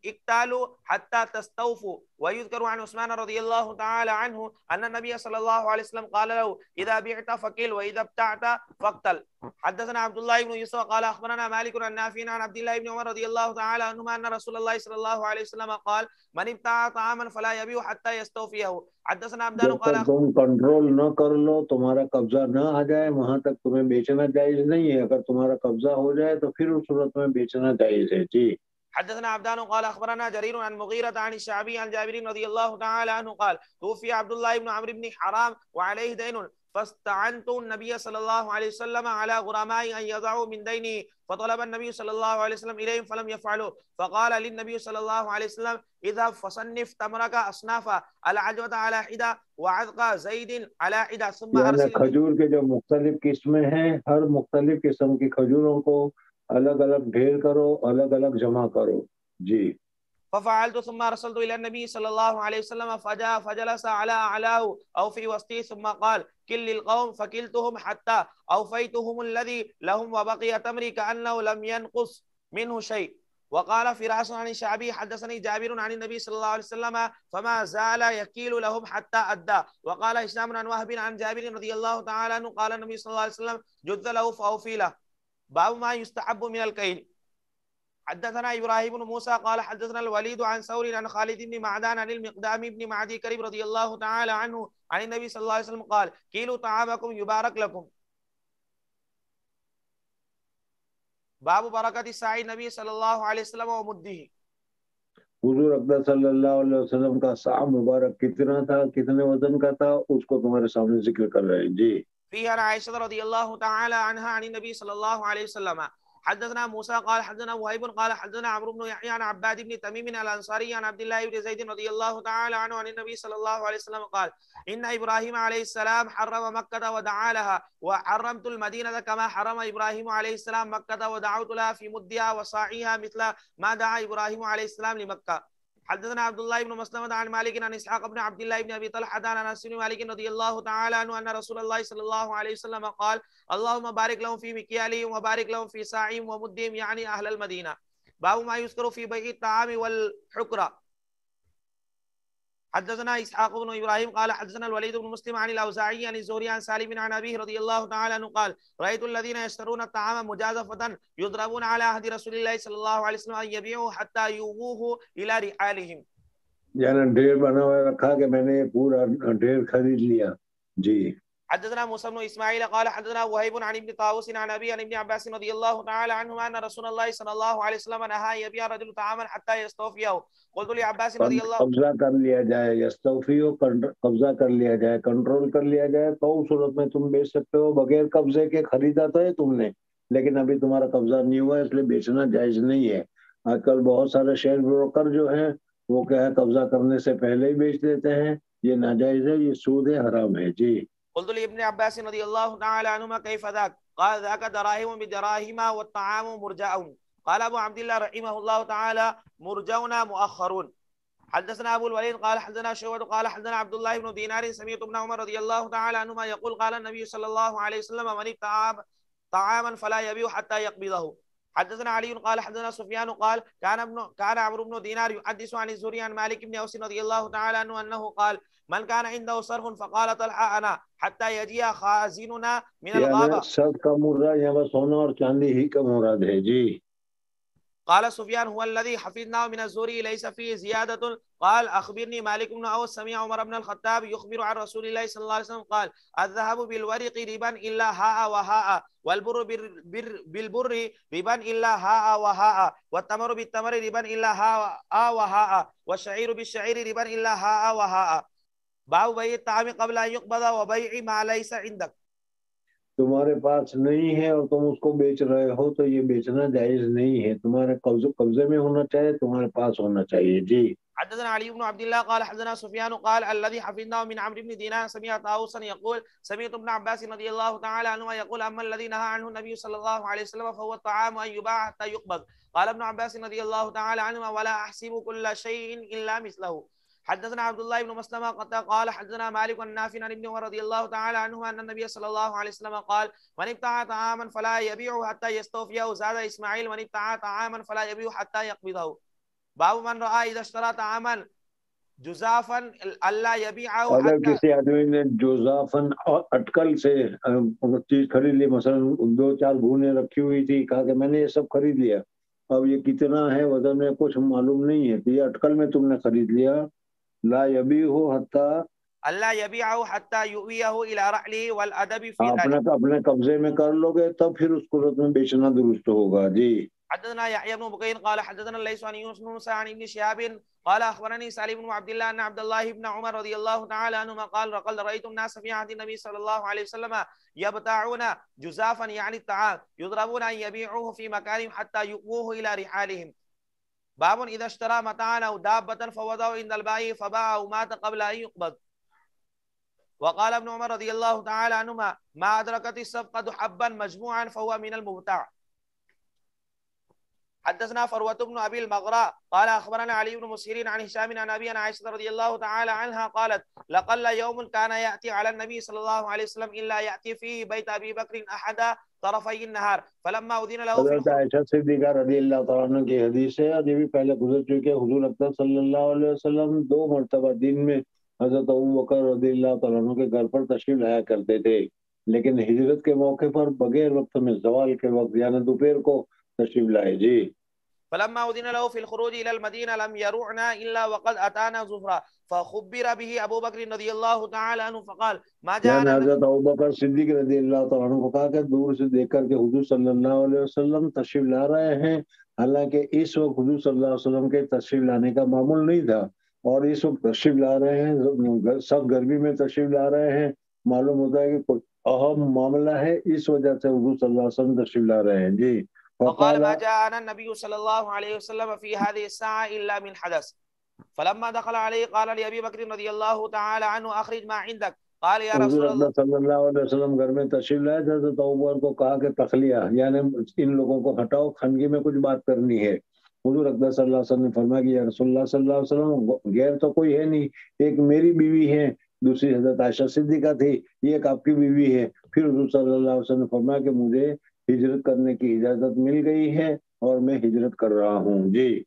اكتالوا حتى تستوفوا. ويذكر عن عثمان رضي الله تعالى عنه أن النبي صلى الله عليه وسلم قال له إذا بعت فكل وإذا ابتعت فاقتل. حدثنا عبد الله بن يوسف قال أخبرنا مالك عن نافع عن عبد الله بن عمر رضي الله تعالى عنهما أن رسول الله صلى الله عليه وسلم قال من ابتاع طعاما فلا يبيع حتى يستوفيه. حدثنا عبدان قال تم کنٹرول نہ کر لو, تمہارا قبضہ نہ آ جائے, وہاں تک تمہیں بیچنا جائز نہیں ہے. اگر تمہارا قبضہ ہو جائے تو پھر اس صورت میں بیچنا جائز ہے. جی. حدثنا عبدان قال اخبرنا جرير عن مغيرة عن الشعبي عن جابر رضي الله تعالى عنه قال توفي عبد الله بن عمرو بن حرام وعليه دين فاستعنت النبي صلى الله عليه وسلم على غرماء ان يضعوا من دينه فطلب النبي صلى الله عليه وسلم اليهم فلم يفعلوا فقال للنبي صلى الله عليه وسلم اذا فصنف تمرك اصنافا العجوة على حدة وعذق زيد على حدة ثم ارسل. کھجور کے جو مختلف قسمیں ہیں, ہر مختلف قسم کی کھجوروں کو الگ الگ ڈھیر کرو, الگ الگ جمع کرو. جی. ففعلت ثم ارسلت الى النبي صلى الله عليه وسلم فجاء فجلس على اعلاه او في وسطه ثم قال كل للقوم فكلتهم حتى اوفيتهم الذي لهم وبقي تمري كانه لم ينقص منه شيء. وقال فراس عن الشعبي حدثني جابر عن النبي صلى الله عليه وسلم فما زال يكيل لهم حتى أدى. وقال هشام عن وهب عن جابر رضي الله تعالى عنه قال النبي صلى الله عليه وسلم جد له فأوفي له. باب ما يستحب من الكيل. حدثنا ابراهيم بن موسى قال حدثنا الوليد عن ثور عن خالد بن معدان عن المقدام بن معدي كريب رضي الله تعالى عنه عن النبي صلى الله عليه وسلم قال كيلوا طعامكم يبارك لكم. باب برکت ساعی نبی صلی اللہ علیہ وسلم و مدہ. حضور اکبر صلی اللہ علیہ وسلم کا سا مبارک کتنا تھا, کتنے وزن کا تھا, اس کو تمہارے سامنے ذکر کر رہے ہیں. جی. فیہ عن عائشہ رضی اللہ تعالی عنہا عن النبی صلی اللہ علیہ وسلم حدثنا موسى قال حدثنا وهيب قال حدثنا عمرو بن يحيى عن عباد بن تميم الانصاري عن عبد الله بن زيد رضي الله تعالى عنه عن النبي صلى الله عليه وسلم قال ان ابراهيم عليه السلام حرم مكة ودعا لها وحرمت المدينة كما حرم ابراهيم عليه السلام مكة ودعوت لها في مدها وصاعها مثل ما دعا ابراهيم عليه السلام لمكة. حدثنا عبد الله بن مسلمة عن مالك عن اسحاق بن عبد الله بن ابي طلحة عن انس بن مالك رضي الله تعالى عنه ان رسول الله صلى الله عليه وسلم قال اللهم بارك لهم في مكيالهم وبارك لهم في ساعهم ومدهم يعني اهل المدينة. باب ما يذكر في بيع الطعام والحكرة. حدثنا اسحاق بن ابراهيم قال حدثنا الوليد بن مسلم عن الاوزاعي عن الزهري عن سالم عن ابيه رضي الله تعالى عنه قال رايت الذين يشترون الطعام مجازفة يضربون على عهد رسول الله صلى الله عليه وسلم ان يبيعوا حتى يووه الى رحالهم. یعنی ڈھیر بنا ہوا رکھا کہ میں نے پورا ڈھیر خرید لیا. جی. حدثنا موسى بن اسماعيل قال حدثنا وهيب عن ابن طاووس عن ابي عن ابن عباس رضي الله تعالى عنهما ان رسول الله صلى الله عليه وسلم نهى يبيع رجل طعاما حتى يستوفيه. قلت لعباس رضي الله قبضہ کر لیا جائے، یستوفیو قبضہ کر لیا جائے، کنٹرول کر لیا جائے، تو اس صورت میں تم بیچ سکتے ہو. بغیر قبضے کے خریدا تو ہے تم نے، لیکن ابھی تمہارا قبضہ نہیں ہوا، اس لیے بیچنا جائز نہیں ہے. آج کل بہت سارے شیئر بروکر جو ہیں وہ کیا ہے قبضہ کرنے سے پہلے ہی بیچ دیتے ہیں. یہ ناجائز ہے، یہ سود ہے، حرام ہے. جی. قلت لابن عباس رضي الله تعالى عنهما كيف ذاك؟ قال ذاك دراهم بدراهم والطعام مرجع. قال ابو عبد الله رحمه الله تعالى مرجعنا مؤخرون. حدثنا ابو الوليد قال حدثنا شعبة قال حدثنا عبد الله بن دينار سمعت ابن عمر رضي الله تعالى عنهما يقول قال النبي صلى الله عليه وسلم من ابتاع طعاما فلا يبيع حتى يقبضه. حدثنا علي قال حدثنا سفيان قال كان عمرو بن دينار يحدث عن الزهري عن مالك بن اوس رضي الله تعالى عنه انه قال من كان عنده صرف فقال طلحة انا حتى يجيء خازننا من الغابة. صرف کا مراد یہاں پر سونا اور چاندی ہی کا مراد ہے. جی. قال سفيان هو الذي حفظناه من الزهري ليس فيه زيادة. قال أخبرني مالك بن أوس سمع عمر بن الخطاب يخبر عن رسول الله صلى الله عليه وسلم قال الذهب بالورق ربا إلا هاء وهاء والبر بالبر ربا إلا هاء وهاء والتمر بالتمر ربا إلا هاء وهاء والشعير بالشعير ربا إلا هاء وهاء. باب بيع الطعام قبل أن يقبض وبيع ما ليس عندك. تمہارے پاس نہیں ہے اور تم اس کو بیچ رہے ہو تو یہ بیچنا جائز نہیں ہے. تمہارے قبضے میں ہونا چاہیے، تمہارے پاس ہونا چاہیے. جی. حدثنا علي بن عبد الله قال حدثنا سفيان قال الذي حفظناه من عمرو بن دينار سمع طاووسا يقول سمعت ابن عباس رضي الله تعالى عنهما يقول اما الذي نهى عنه النبي صلى الله عليه وسلم فهو الطعام ان يباع حتى يقبض. قال ابن عباس رضي الله تعالى عنهما ولا احسب كل شيء الا مثله. حدثنا عبد الله بن مسلمة قال حدثنا مالك النافع عن ابن عمر رضي الله تعالى عنهما ان النبي صلى الله عليه وسلم قال من ابتاع طعاما فلا يبيعه حتى يستوفيه. زاد اسماعيل من ابتاع طعاما فلا يبيعه حتى يقبضه. باب من رأى اذا اشترى طعاما جزافا الا يبيعه. اگر کسی آدمی نے جزافن اٹکل سے چیز خرید لی، مثلا 2-4 بھونے رکھی ہوئی تھی، کہا کہ میں نے یہ سب خرید لیا، اب یہ کتنا ہے وزن میں کچھ معلوم نہیں ہے، تو یہ اٹکل میں تم نے خرید لیا. لا یبیعہ حتی الا يبيعه حتى يؤويه الى رحله والادب في ذلك. اپنے قبضے میں کر لو گے تب پھر اس صورت میں بیچنا درست ہوگا. جی. حدثنا يحيى بن بكير قال حدثنا الليث عن يونس عن ابن شهاب قال اخبرني سالم بن عبد الله ان عبد الله بن عمر رضي الله تعالى عنهما قال رايت الناس في عهد النبي صلى الله عليه وسلم يبتاعون جزافا يعني الطعام يضربون ان يبيعوه في مكانهم حتى يقوه الى رحالهم. باب اذا اشترى متاعا او دابة فوضعه عند البائع فباع او مات قبل ان يقبض. وقال ابن عمر رضي الله تعالى عنهما ما ادركت الصفقة حبا مجموعا فهو من المبتاع. حدثنا فروة بن أبي المغراء قال أخبرنا علي بن مسهر عن هشام عن أبي عائشة رضي الله تعالى عنها قالت لقل يوم كان يأتي على النبي صلى الله عليه وسلم إلا يأتي فيه بيت أبي بكر أحد طرفي النهار فلما أذن له في حضرت عائشہ صدیقہ رضی اللہ تعالیٰ عنہ کی حدیث ہے، اور یہ بھی پہلے گزر چکے. حضور اکرم صلی اللہ علیہ وسلم 2 مرتبہ دن میں حضرت ابوبکر رضی اللہ تعالیٰ عنہ کے گھر پر تشریف لایا کرتے تھے، لیکن ہجرت کے موقع پر بغیر وقت میں زوال کے وقت یعنی دوپہر کو تشریف لائے. جی. فلما أذن له في الخروج إلى المدينة لم يرعنا إلا وقد أتانا زفرا فخبر به أبو بكر رضي الله تعالى عنه فقال ما جاءنا. حضرت ابوبکر صدیق رضی اللہ تعالیٰ عنہ کو کہا کہ دور سے دیکھ کر کے حضور صلی اللہ علیہ وسلم تشریف لا رہے ہیں، حالانکہ اس وقت حضور صلی اللہ علیہ وسلم کے تشریف لانے کا معمول نہیں تھا، اور اس وقت تشریف لا رہے ہیں، سب گرمی میں تشریف لا رہے ہیں، معلوم ہوتا ہے کہ کوئی اہم معاملہ ہے، اس وجہ سے حضور صلی اللہ علیہ وسلم تشریف لا رہے ہیں. جی. وقال ما جاءنا النبي صلى الله عليه وسلم في هذه الساعة إلا من حدث. فلما دخل عليه قال لأبي بكر رضي الله تعالى عنه أخرج ما عندك. قال يا رسول الله صلی اللہ علیہ وسلم گھر میں تشریف لائے تھے تو ابوبکر کو کہا کہ تخلیہ یعنی ان لوگوں کو ہٹاؤ، خانگی میں کچھ بات کرنی ہے. حضور اکرم صلی اللہ علیہ وسلم نے فرمایا کہ یا رسول اللہ صلی اللہ علیہ وسلم غیر تو کوئی ہے نہیں، ایک میری بیوی ہے، دوسری حضرت عائشہ صدیقہ تھی، یہ ایک آپ کی بیوی ہے. پھر حضور صلی اللہ علیہ وسلم نے فرمایا کہ مجھے ہجرت کرنے کی اجازت مل گئی ہے اور میں ہجرت کر رہا ہوں. جی.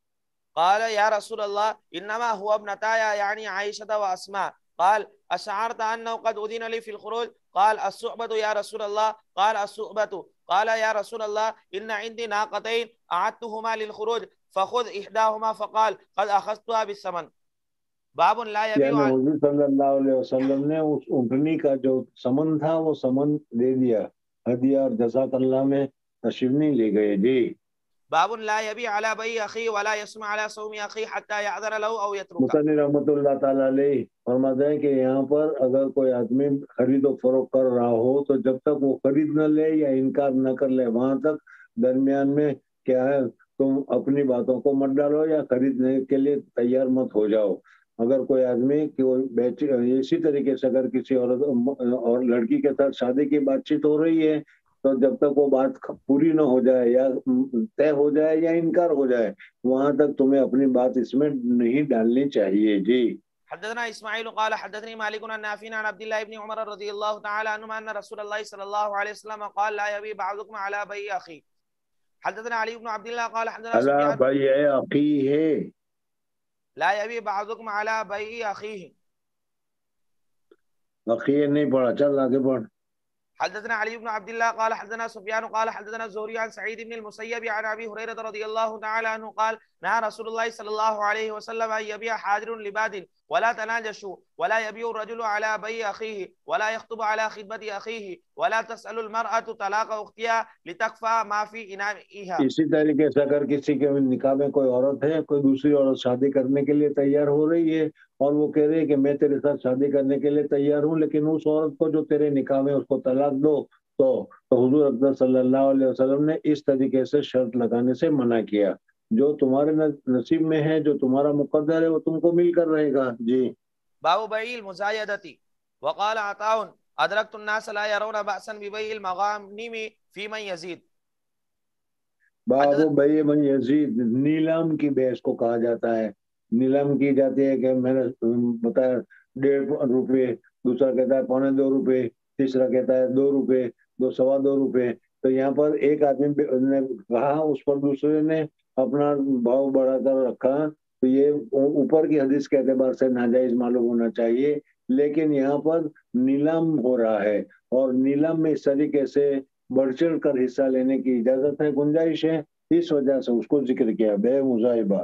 قال يا رسول الله انما هو ابنتايا يعني عائشة واسماء. قال اشعرت انه قد اذن لي في الخروج؟ قال الصحبة يا رسول الله. قال الصحبة. قال يا رسول الله ان عندي ناقتين اعدتهما للخروج فخذ احداهما. فقال قد اخذتها بالثمن. باب لا یعنی يبيع حضور صلی اللہ علیہ وسلم نے اس اونٹنی کا جو سمن تھا وہ سمن دے دیا، ہدیہ اور جزاک اللہ میں تشریف نہیں لے گئے جی۔ باب لا يبيع على بيع اخيه ولا يسمع على صوم اخيه حتى يعذر له او يتركه. مصنف رحمۃ اللہ تعالیٰ علیہ فرماتے ہیں کہ یہاں پر اگر کوئی آدمی خرید و فروخت کر رہا ہو تو جب تک وہ خرید نہ لے یا انکار نہ کر لے وہاں تک درمیان میں کیا ہے تم اپنی باتوں کو مت ڈالو یا خریدنے کے لیے تیار مت ہو جاؤ۔ اگر کوئی آدمی اسی طریقے سے اگر کسی عورت اور لڑکی کے ساتھ شادی کی بات چیت ہو رہی ہے تو جب تک وہ بات پوری نہ ہو جائے یا طے ہو جائے یا انکار ہو جائے وہاں تک تمہیں اپنی بات اس میں نہیں ڈالنی چاہیے جی۔ حدثنا اسماعیل قال حدثني مالك عن نافع عن عبد الله بن عمر رضي الله تعالى عنهما ان رسول الله صلى الله عليه وسلم قال لا يبيع بعضكم على بيع اخيه. حدثنا علي بن عبد الله قال حدثنا اللہ سفيان بھائی اے عقی ہے، لا يبيع بعضكم على بيع اخيه. عقی نہیں پڑھا، چل آگے پڑھ۔ حدثنا علي بن عبد الله قال حدثنا سفيان قال حدثنا الزهري عن سعيد بن المسيب عن ابي هريره رضي الله تعالى عنه قال نهى رسول الله صلى الله عليه وسلم ان يبيع حاضر لباد ولا تناجشوا ولا يبيع الرجل على بيع اخيه ولا يخطب على خطبه اخيه ولا تسأل المرأة طلاق اختها لتكفى ما في انائها. اسی طریقے سے اگر کسی کے نکاح میں کوئی عورت ہے، کوئی دوسری عورت شادی کرنے کے لیے تیار ہو رہی ہے اور وہ کہہ رہی ہے کہ میں تیرے ساتھ شادی کرنے کے لیے تیار ہوں لیکن اس عورت کو جو تیرے نکاح میں اس کو طلاق دو تو حضور اکرم صلی اللہ علیہ وسلم نے اس طریقے سے شرط لگانے سے منع کیا۔ جو تمہارے نصیب میں ہے، جو تمہارا مقدر ہے وہ تم کو مل کر رہے گا جی۔ باب بيع المزايدة وقال عطاء ادركت الناس لا يرون بأسا ببيع المغانم في من يزيد. بابو بھائی من یزید، نیلام کی بحث کو کہا جاتا ہے۔ نیلام کی جاتی ہے کہ میں نے بتایا 1.5 روپے، دوسرا کہتا ہے 2.25 روپے، تیسرا کہتا ہے 2 روپے، 2.25 روپے۔ تو یہاں پر ایک آدمی نے کہا، اس پر دوسرے نے اپنا بھاؤ بڑھا کر رکھا، تو یہ اوپر کی حدیث کے اعتبار سے ناجائز معلوم ہونا چاہیے، لیکن یہاں پر نیلام ہو رہا ہے اور نیلام میں اس طریقے سے بڑھ چڑھ کر حصہ لینے کی اجازت ہے، گنجائش ہے، اس وجہ سے اس کو ذکر کیا بے مزاحبہ۔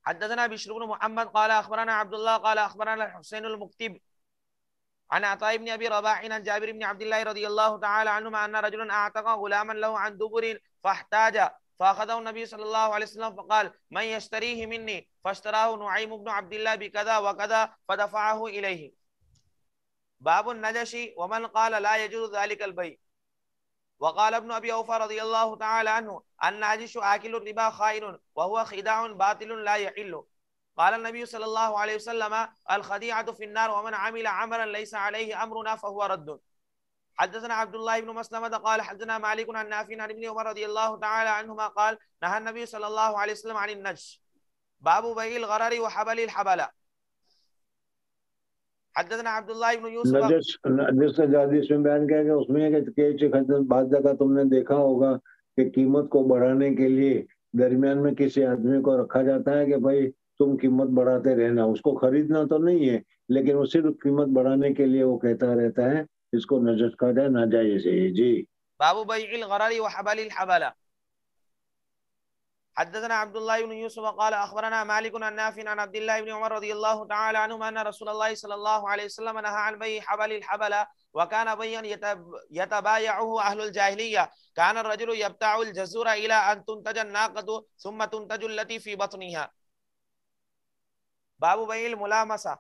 حدثنا بشر بن محمد قال اخبرنا عبد الله قال اخبرنا الحسين المكتب عن عطاء بن ابي رباح عن جابر بن عبد الله رضي الله تعالى عنهما ان رجلا اعتق غلاما له عن دبر فاحتاج فاخذه النبي صلى الله عليه وسلم فقال من يشتريه مني فاشتراه نعيم بن عبد الله بكذا وكذا فدفعه اليه. باب النجش ومن قال لا يجوز ذلك البيع. وقال ابن ابي اوفى رضي الله تعالى عنه الناجش آكل الربا خائن وهو خداع باطل لا يحل. قال النبي صلى الله عليه وسلم الخديعة في النار ومن عمل عملا ليس عليه امرنا فهو رد. حدثنا عبد الله بن مسلمة قال حدثنا مالك عن نافع عن ابن عمر رضي الله تعالى عنهما قال نهى النبي صلى الله عليه وسلم عن النجش. باب بيع الغرر وحبل الحبل. حدثنا عبد الله بن يوسف نجس کا حدیث میں بیان کیا کہ اس میں بعض جگہ تم نے دیکھا ہوگا کہ قیمت کو بڑھانے کے لیے درمیان میں کسی آدمی کو رکھا جاتا ہے کہ بھائی تم قیمت بڑھاتے رہنا، اس کو خریدنا تو نہیں ہے لیکن وہ صرف قیمت بڑھانے کے لیے وہ کہتا رہتا ہے، اس کو نجس کہا جائے، ناجائز ہے جی۔ باب بيع الغرر وحبل الحبل. حدثنا عبد الله بن يوسف قال اخبرنا مالك عن نافع عن عبد الله بن عمر رضي الله تعالى عنهما ان رسول الله صلى الله عليه وسلم نهى عن بيع حبل الحبل وكان بيعا يتبايعه اهل الجاهليه. كان الرجل يبتاع الجزور الى ان تنتج الناقه ثم تنتج التي في بطنها. باب بيع الملامسه.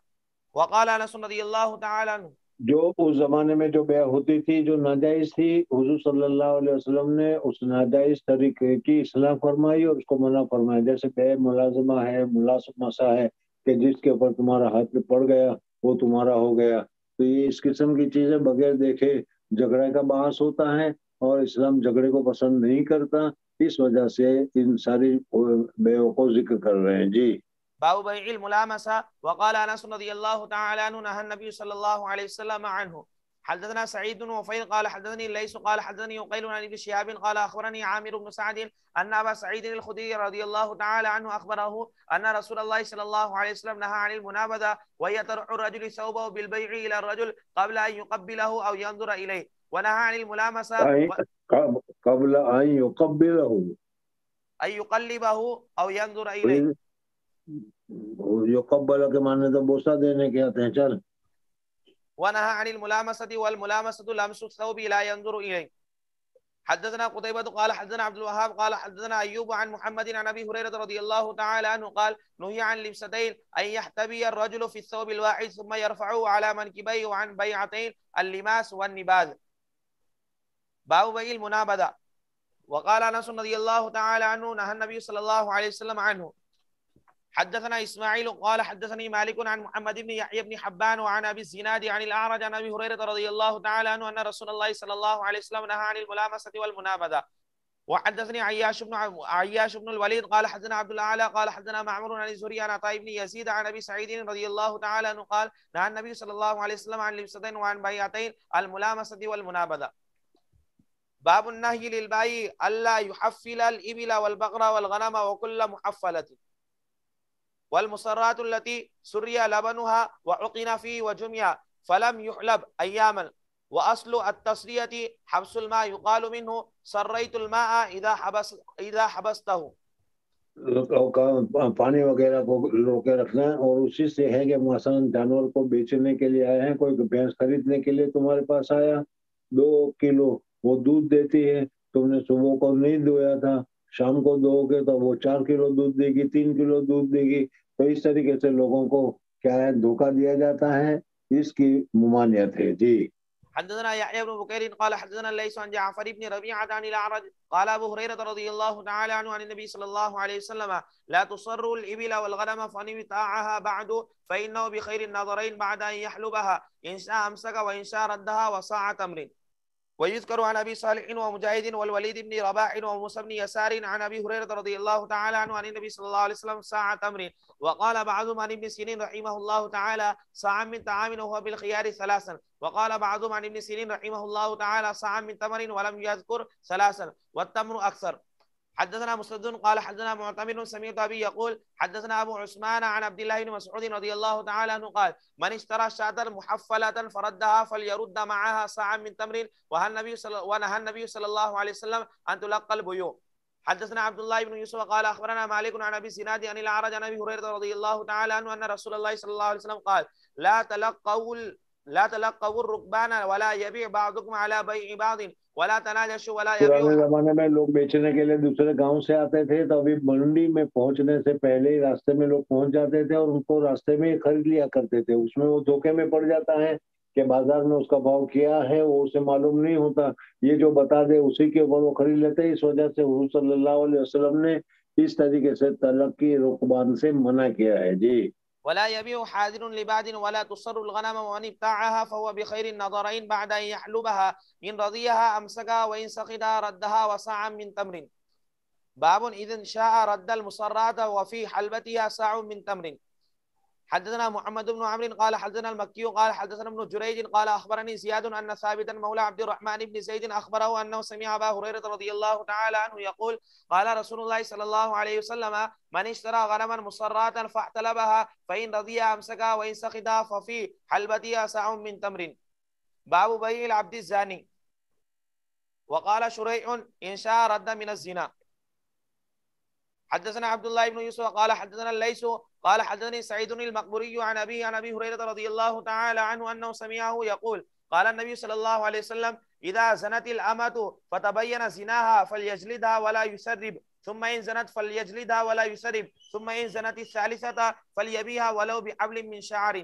وقال انس رضي الله تعالى عنه جو اس زمانے میں جو بیع ہوتی تھی جو ناجائز تھی، حضور صلی اللہ علیہ وسلم نے اس ناجائز طریقے کی اصلاح فرمائی اور اس کو منع فرمایا، جیسے بیع ملازمہ ہے، ملامسہ ہے کہ جس کے اوپر تمہارا ہاتھ پڑ گیا وہ تمہارا ہو گیا، تو یہ اس قسم کی چیزیں بغیر دیکھے جھگڑے کا باعث ہوتا ہے اور اسلام جھگڑے کو پسند نہیں کرتا، اس وجہ سے ان ساری بیعوں کو ذکر کر رہے ہیں جی۔ باب بيع الملامسة. وقال انس رضي الله تعالى عنه نهى النبي صلى الله عليه وسلم عنه. حدثنا سعيد بن وفيل قال حدثني الليث قال حدثني عقيل عن ابن شهاب قال اخبرني عامر بن سعد ان ابا سعيد الخدري رضي الله تعالى عنه اخبره ان رسول الله صلى الله عليه وسلم نهى عن المنابذة وهي ترع الرجل ثوبه بالبيع الى الرجل قبل ان يقبله او ينظر اليه، ونهى عن الملامسة قبل ان يقبله ان يقلبه او ينظر اليه. جو قبل کے معنی تو بوسہ دینے کے آتے ہیں. چل. ونهى عن الملامسة والملامسة لمس الثوب لا ينظر إليه. حدثنا قتيبة قال حدثنا عبد الوهاب قال حدثنا أيوب عن محمد عن أبي هريرة رضي الله تعالى عنه قال نهي عن لبستين أن يحتبي الرجل في الثوب الواحد ثم يرفعه على منكبيه وعن بيعتين اللماس والنباذ. باب بيع المنابذة. وقال أنس رضي الله تعالى عنه نهى النبي صلى الله عليه وسلم عنه. حدثنا إسماعيل قال حدثني مالك عن محمد بن يحيى بن حبان وعن أبي الزناد عن الأعرج عن أبي هريرة رضي الله تعالى عنه أن رسول الله صلى الله عليه وسلم نهى عن الملامسة والمنابذة. وحدثني عياش بن الوليد قال حدثنا عبد الأعلى قال حدثنا معمر عن الزهري عن عطاء بن يزيد عن أبي سعيد رضي الله تعالى عنه قال نهى النبي صلى الله عليه وسلم عن لبستين وعن بيعتين الملامسة والمنابذة. باب النهي للبائع ألا يحفل الإبل والبقر والغنم وكل محفلة والمصرات التي سري لبنها وعقن فيه وجمع فلم يحلب أياما. وأصل التصرية حبس الماء يقال منه سريت الماء إذا حبسته. پانی وغیرہ کو روکے رکھنا ہے اور اسی سے ہے کہ مثلا جانور کو بیچنے کے لیے آئے ہیں, کوئی بھینس خریدنے کے لیے تمہارے پاس آیا, 2 کلو وہ دودھ دیتی ہے, تم نے صبح کو نہیں دھویا تھا, شام کو دو گے تو وہ 4 کلو دودھ دے گی, 3 کلو دودھ دے گی. تو اس طریقے سے لوگوں کو کیا ہے دھوکہ دیا جاتا ہے, اس کی ممانعت ہے. جی. حدثنا يحيى بن بكير قال حدثنا ليس عن جعفر بن ربيعة عن الأعرج قال أبو هريرة رضي الله تعالى عنه عن النبي صلى الله عليه وسلم لا تصروا الإبل والغنم فإن ابتاعها بعد فإنه بخير النظرين بعد أن يحلبها إن شاء أمسك وإن شاء ردها وصاع تمر. ويذكر عن أبي صالح ومجاهد والوليد بن رباح وموسى بن يسار عن أبي هريرة رضي الله تعالى عنه عن النبي صلى الله عليه وسلم ساعة تمر. وقال بعضهم عن ابن سيرين رحمه الله تعالى ساعة من طعام وهو بالخيار 3. وقال بعضهم عن ابن سيرين رحمه الله تعالى ساعة من تمر ولم يذكر 3 والتمر أكثر. حدثنا مسدد قال حدثنا معتمر سمعت أبي يقول حدثنا أبو عثمان عن عبد الله بن مسعود رضي الله تعالى عنه قال من اشترى شاة محفلة فردها فليرد معها ساعة من تمر ونهى النبي صلى الله عليه وسلم أن تلقى البيوع. حدثنا عبد الله بن يوسف قال أخبرنا مالك عن أبي الزناد عن الأعرج عن أبي هريرة رضي الله تعالى عنه أن رسول الله صلى الله عليه وسلم قال لا تلقوا الركبان ولا يبيع بعضكم على بيع بعض ولا تناجشوا ولا يبيع. پرانے زمانے میں لوگ بیچنے کے لیے دوسرے گاؤں سے آتے تھے, تو ابھی منڈی میں پہنچنے سے پہلے ہی راستے میں لوگ پہنچ جاتے تھے اور ان کو راستے میں ہی خرید لیا کرتے تھے. اس میں وہ دھوکے میں پڑ جاتا ہے کہ بازار میں اس کا بھاؤ کیا ہے وہ اسے معلوم نہیں ہوتا, یہ جو بتا دے اسی کے اوپر وہ خرید لیتے. اس وجہ سے حضور صلی اللہ علیہ وسلم نے اس طریقے سے تلقی رکبان سے منع کیا ہے. جی. ولا يبيع حاضر لباد ولا تصر الغنم ومن ابتاعها فهو بخير النظرين بعد أن يحلبها إن رضيها أمسكها وإن سخطها ردها وصاعا من تمر. باب إذن شاء رد المصرات وفي حلبتها صاع من تمر. حدثنا محمد بن عمرو قال حدثنا المكي قال حدثنا ابن جريج قال أخبرني زياد أن ثابتا مولى عبد الرحمن بن زيد أخبره أنه سمع أبا هريرة رضي الله تعالى عنه يقول قال رسول الله صلى الله عليه وسلم من اشترى غنما مصراتا فاحتلبها فإن رضي أمسكها وإن سخطها ففي حلبتها صاع من تمر. باب بيع العبد الزاني. وقال شريح إن شاء رد من الزنا. حدثنا عبد الله بن يوسف قال حدثنا الليث قال حدثني سعيد المقبوري عن أبي هريرة رضي الله تعالى عنه أنه سمعه يقول قال النبي صلى الله عليه وسلم إذا زنت الأمة فتبين زناها فليجلدها ولا يسرب ثم إن زنت فليجلدها ولا يسرب ثم إن زنت الثالثة فليبيها ولو بحبل من شعر.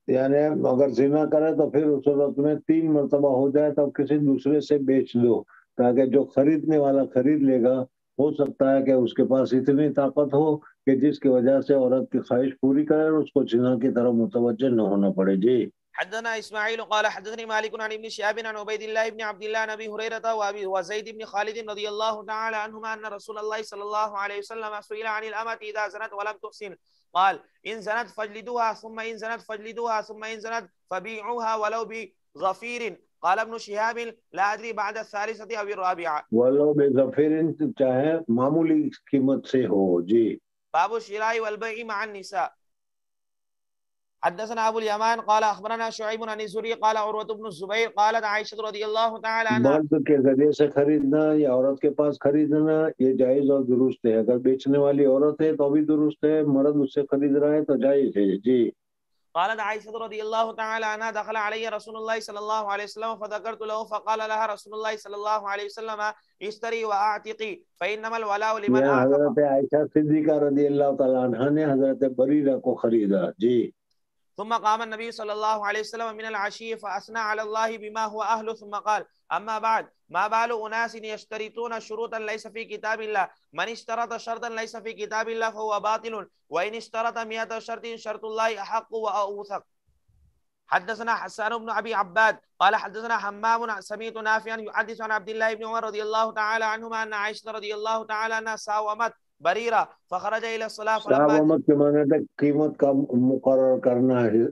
یعنی اگر زنا کرے تو پھر اس صورت میں 3 مرتبہ ہو جائے تو کسی دوسرے سے بیچ دو, تاکہ جو خریدنے والا خرید لے گا ہو سکتا ہے کہ اس کے پاس اتنی طاقت ہو کہ جس کی وجہ سے عورت کی خواہش پوری کرے اور اس کو زنا کی طرف متوجہ نہ ہونا پڑے. جی. حدثنا اسماعيل قال حدثني مالك عن ابن شهاب عن عبيد الله بن عبد الله عن ابي هريره وزيد بن خالد رضي الله تعالى عنهما ان رسول الله صلى الله عليه وسلم سئل عن الامه اذا زنت ولم تحسن قال ان زنت فاجلدوها ثم ان زنت فاجلدوها ثم ان زنت فبيعوها ولو بغفير. قال ابن شهاب لا ادري بعد الثالثه او الرابعه. ولو بغفير چاہے معمولی قیمت سے ہو. جی. باب الشراء والبيع مع النساء. حدثنا ابو اليمان قال اخبرنا شعيب عن الزهري قال عروة بن الزبير قالت عائشة رضي الله تعالى عنها مرد کے ذریعے سے خریدنا یا عورت کے پاس خریدنا یہ جائز اور درست ہے. اگر بیچنے والی عورت ہے تو بھی درست ہے، مرد اس سے خرید رہا ہے تو جائز ہے. جی. قالت عائشة رضي الله تعالى عنها دخل علي رسول الله صلى الله عليه وسلم فذكرت له فقال لها رسول الله صلى الله عليه وسلم اشتري واعتقي فإنما الولاء لمن یہ اعتق. حضرت عائشہ صدیقہ رضی اللہ تعالیٰ عنہ نے حضرت بریرہ کو خریدا. جی. ثم قام النبي صلى الله عليه وسلم من العشي فأثنى على الله بما هو أهله ثم قال أما بعد ما بال أناس يشترطون شروطا ليس في كتاب الله من اشترط شرطا ليس في كتاب الله فهو باطل وإن اشترط 100 شرط شرط الله أحق وأوثق. حدثنا حسان بن أبي عباد قال حدثنا حمام سمعت نافعا يحدث عن عبد الله بن عمر رضي الله تعالى عنهما أن عائشة رضي الله تعالى عنها ساومت بریرہ فخرج الى الصلاة ساومت کے معنی ہے قیمت کا مقرر کرنا ہے،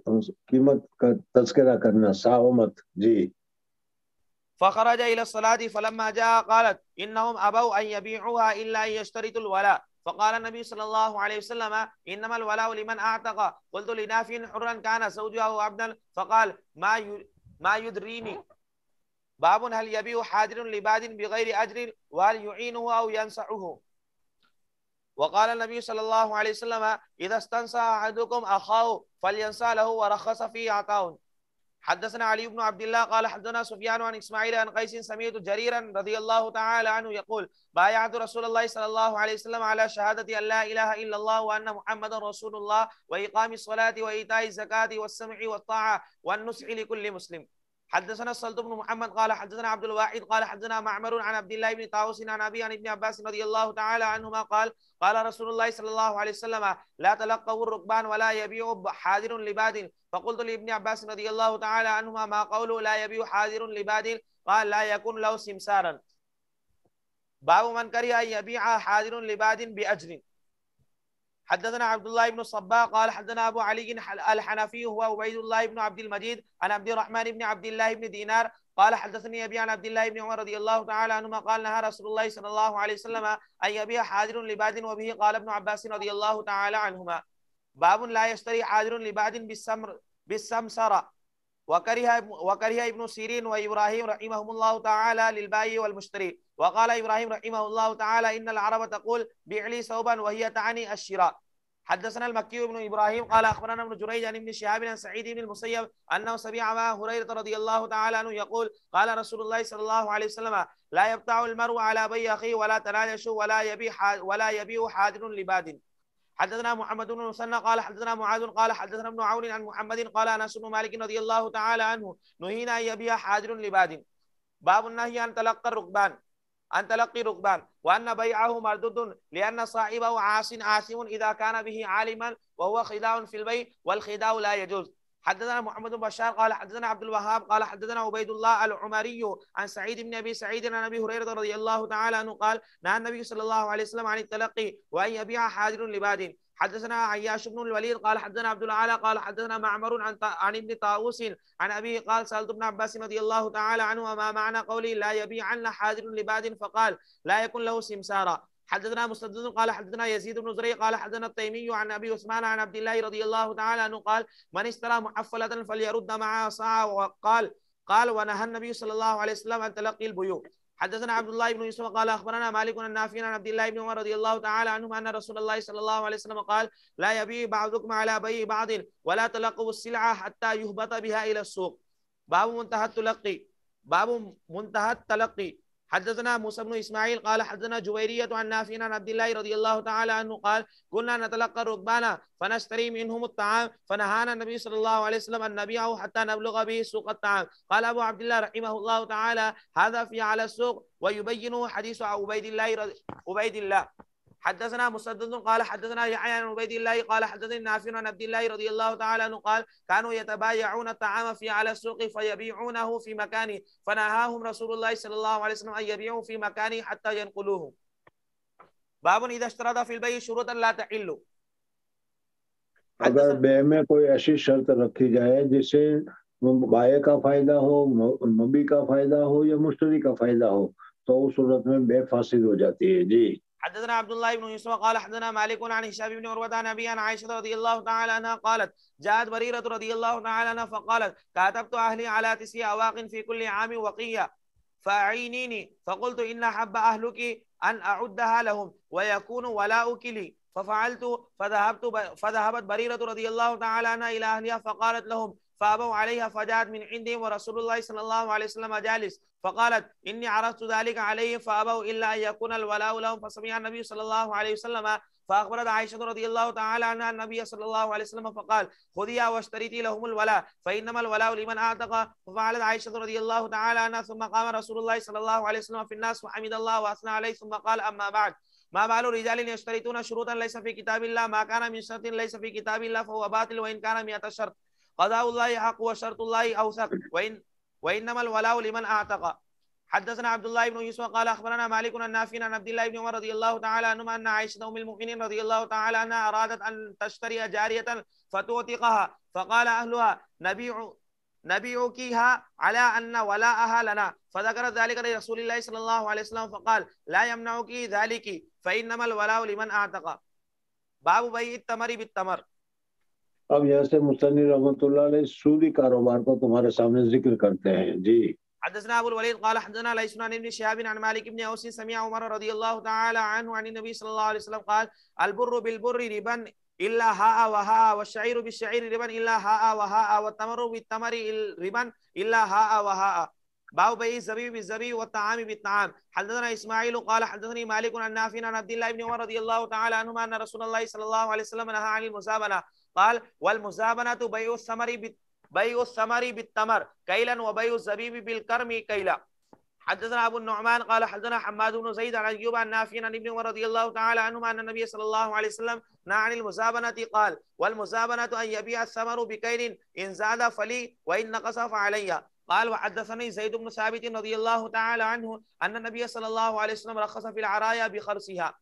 قیمت کا تذکرہ کرنا. ساومت. جی. فخرج الى الصلاة فلما جاء قالت انهم ابوا ان يبيعوها الا ان يشترطوا الولاء فقال النبي صلى الله عليه وسلم انما الولاء لمن اعتق. قلت لنافع حرا كان زوجها او عبدا فقال ما يدريني. باب هل يبيع حاضر لباد بغير اجر وهل يعينه او ينصحه. وقال النبي صلى الله عليه وسلم اذا استنصح احدكم اخاه فلينصح له ورخص في عطاء. حدثنا علي بن عبد الله قال حدثنا سفيان عن اسماعيل عن قيس سمعت جريرا رضي الله تعالى عنه يقول بايعت رسول الله صلى الله عليه وسلم على شهادة ان لا اله الا الله وان محمدا رسول الله واقام الصلاة وايتاء الزكاة والسمع والطاعة والنصح لكل مسلم. حدثنا الصلت بن محمد قال حدثنا عبد الواحد قال حدثنا معمر عن عبد الله بن طاووس عن ابي عن ابن عباس رضي الله تعالى عنهما قال قال رسول الله صلى الله عليه وسلم لا تلقوا الركبان ولا يبيع حاضر لباد. فقلت لابن عباس رضي الله تعالى عنهما ما قوله لا يبيع حاضر لباد قال لا يكون له سمسارا. باب من كره ان يبيع حاضر لباد باجر. حدثنا عبد الله بن الصباح قال حدثنا ابو علي الحنفي هو عبيد الله بن عبد المجيد عن عبد الرحمن بن عبد الله بن دينار قال حدثني ابي عن عبد الله بن عمر رضي الله تعالى عنهما قال نهى رسول الله صلى الله عليه وسلم ان يبيع حاضر لباد وبه قال ابن عباس رضي الله تعالى عنهما. باب لا يشتري حاضر لباد بالسمسرة. وكره ابن سيرين وابراهيم رحمهم الله تعالى للبائع والمشتري. وقال ابراهيم رحمه الله تعالى ان العرب تقول بيع لي ثوبا وهي تعني الشراء. حدثنا المكي بن ابراهيم قال اخبرنا ابن جريج عن ابن شهاب عن سعيد بن المسيب انه سمع ابا هريره رضي الله تعالى عنه يقول قال رسول الله صلى الله عليه وسلم لا يبتاع المرء على بيع اخيه ولا تناجشوا ولا يبيع حاضر لباد. حدثنا محمد بن مسنى قال حدثنا معاذ قال حدثنا ابن عون عن محمد قال انس بن مالك رضي الله تعالى عنه نهينا ان يبيع حاضر لباد. باب النهي عن تلقي الركبان وان بيعه مردود لان صاحبه عاص آثم اذا كان به عالما وهو خداع في البيع والخداع لا يجوز. حدثنا محمد بن بشار قال حدثنا عبد الوهاب قال حدثنا عبيد الله العمري عن سعيد بن ابي سعيد عن ابي هريره رضي الله تعالى عنه قال نهى النبي صلى الله عليه وسلم عن التلقي وان يبيع حاضر لباد. حدثنا عياش بن الوليد قال حدثنا عبد العالى قال حدثنا معمر عن ابن طاووس عن ابي قال سالت ابن عباس رضي الله تعالى عنه وما معنى قولي لا يبيعن حاضر لباد فقال لا يكن له سمسارا. حدثنا مسدد قال حدثنا يزيد بن زريع قال حدثنا التيمي عن ابي عثمان عن عبد الله رضي الله تعالى عنه قال من اشترى محفلة فليرد معها صاعا. وقال ونهى النبي صلى الله عليه وسلم عن تلقي البيوع. حدثنا عبد الله بن يوسف قال اخبرنا مالك عن نافع عن عبد الله بن عمر رضي الله تعالى عنهما ان رسول الله صلى الله عليه وسلم قال لا يبيع بعضكم على بيع بعض ولا تلقوا السلعة حتى يهبط بها الى السوق. باب منتهى التلقي. حدثنا موسى بن اسماعيل قال حدثنا جويرية عن نافع عن عبد الله رضي الله تعالى عنه قال كنا نتلقى الركبان فنشتري منهم الطعام فنهانا النبي صلى الله عليه وسلم ان نبيعه حتى نبلغ به سوق الطعام. قال ابو عبد الله رحمه الله تعالى هذا في على السوق ويبينه حديث عبيد الله. حدثنا مسدد قال حدثنا يحيى عن عبيد الله قال حدثني نافع عن عبد الله رضي الله تعالى عنه قال كانوا يتبايعون الطعام في على السوق فيبيعونه في مكانه فنهاهم رسول الله صلى الله عليه وسلم ان يبيعوا في مكانه حتى ينقلوه. باب اذا اشترط في البيع شروطا لا تحل. اگر بے میں کوئی ایسی شرط رکھی جائے جس سے بائع کا فائدہ ہو، مبی کا فائدہ ہو یا مشتری کا فائدہ ہو تو اس صورت میں بے فاسد ہو جاتی ہے. جی. حدثنا عبد الله بن يوسف قال حدثنا مالك عن هشام بن عروة عن أبي عن عائشة رضي الله تعالى عنها قالت جاءت بريرة رضي الله تعالى عنها فقالت كاتبت أهلي على 9 أواق في كل عام وقية فأعينيني، فقلت إن حب أهلك أن أعدها لهم ويكون ولاؤك لي، ففعلت فذهبت بريرة رضي الله تعالى عنها إلى أهلها فقالت لهم فأبوا عليها، فجاءت من عندهم ورسول الله صلى الله عليه وسلم جالس، فقالت إني عرضت ذلك عليهم فأبوا إلا أن يكون الولاء لهم، فسمع النبي صلى الله عليه وسلم فأخبرت عائشة رضي الله تعالى عنها النبي صلى الله عليه وسلم فقال خذيها واشتريتي لهم الولاء فإنما الولاء لمن أعتق، ففعلت عائشة رضي الله تعالى عنها. ثم قام رسول الله صلى الله عليه وسلم في الناس وحمد الله وأثنى عليه ثم قال أما بعد ما بال رجال يشترطون شروطا ليس في كتاب الله ما كان من شرط ليس في كتاب الله فهو باطل وإن كان 100 شرط، قضاء الله حق وشرط الله أوثق وإنما الولاء لمن أعتق. حدثنا عبد الله بن يوسف قال أخبرنا مالك النافع عن عبد الله بن عمر رضي الله تعالى عنهما أن عائشة أم المؤمنين رضي الله تعالى عنها أرادت أن تشتري جارية فتعتقها، فقال أهلها نبيعكها على أن ولاءها لنا، فذكر ذلك لرسول الله صلى الله عليه وسلم فقال لا يمنعك ذلك فإنما الولاء لمن أعتق. باب بيع التمر بالتمر. اب یہاں سے مصنف رحمۃ اللہ علیہ سودی کاروبار کو تمہارے سامنے ذکر کرتے ہیں. جی حدثنا ابو الوليد قال حدثنا ليس عن ابن شهاب عن مالك بن اوس سمع عمر رضي الله تعالى عنه عن النبي صلى الله عليه وسلم قال البر بالبر ربا الا هاء وهاء والشعير بالشعير ربا الا هاء وهاء والتمر بالتمر ربا الا هاء وهاء. باب بيع الزبيب بالزبيب والطعام بالطعام. حدثنا اسماعيل قال حدثني مالك عن نافع عن عبد الله بن عمر رضي الله تعالى عنهما ان رسول الله صلى الله عليه وسلم نهى عن المزابنه قال والمزابنه بيع الثمر بالتمر كيلا وبيع الزبيب بالكرم كيلا. حدثنا ابو النعمان قال حدثنا حماد بن زيد عن ايوب عن نافع عن ابن عمر رضي الله تعالى عنهما ان النبي صلى الله عليه وسلم نهى عن المزابنه قال والمزابنه ان يبيع الثمر بكيل ان زاد فلي وان نقص فعلي. قال وحدثني زيد بن ثابت رضي الله تعالى عنه ان النبي صلى الله عليه وسلم رخص في العرايا بخرصها.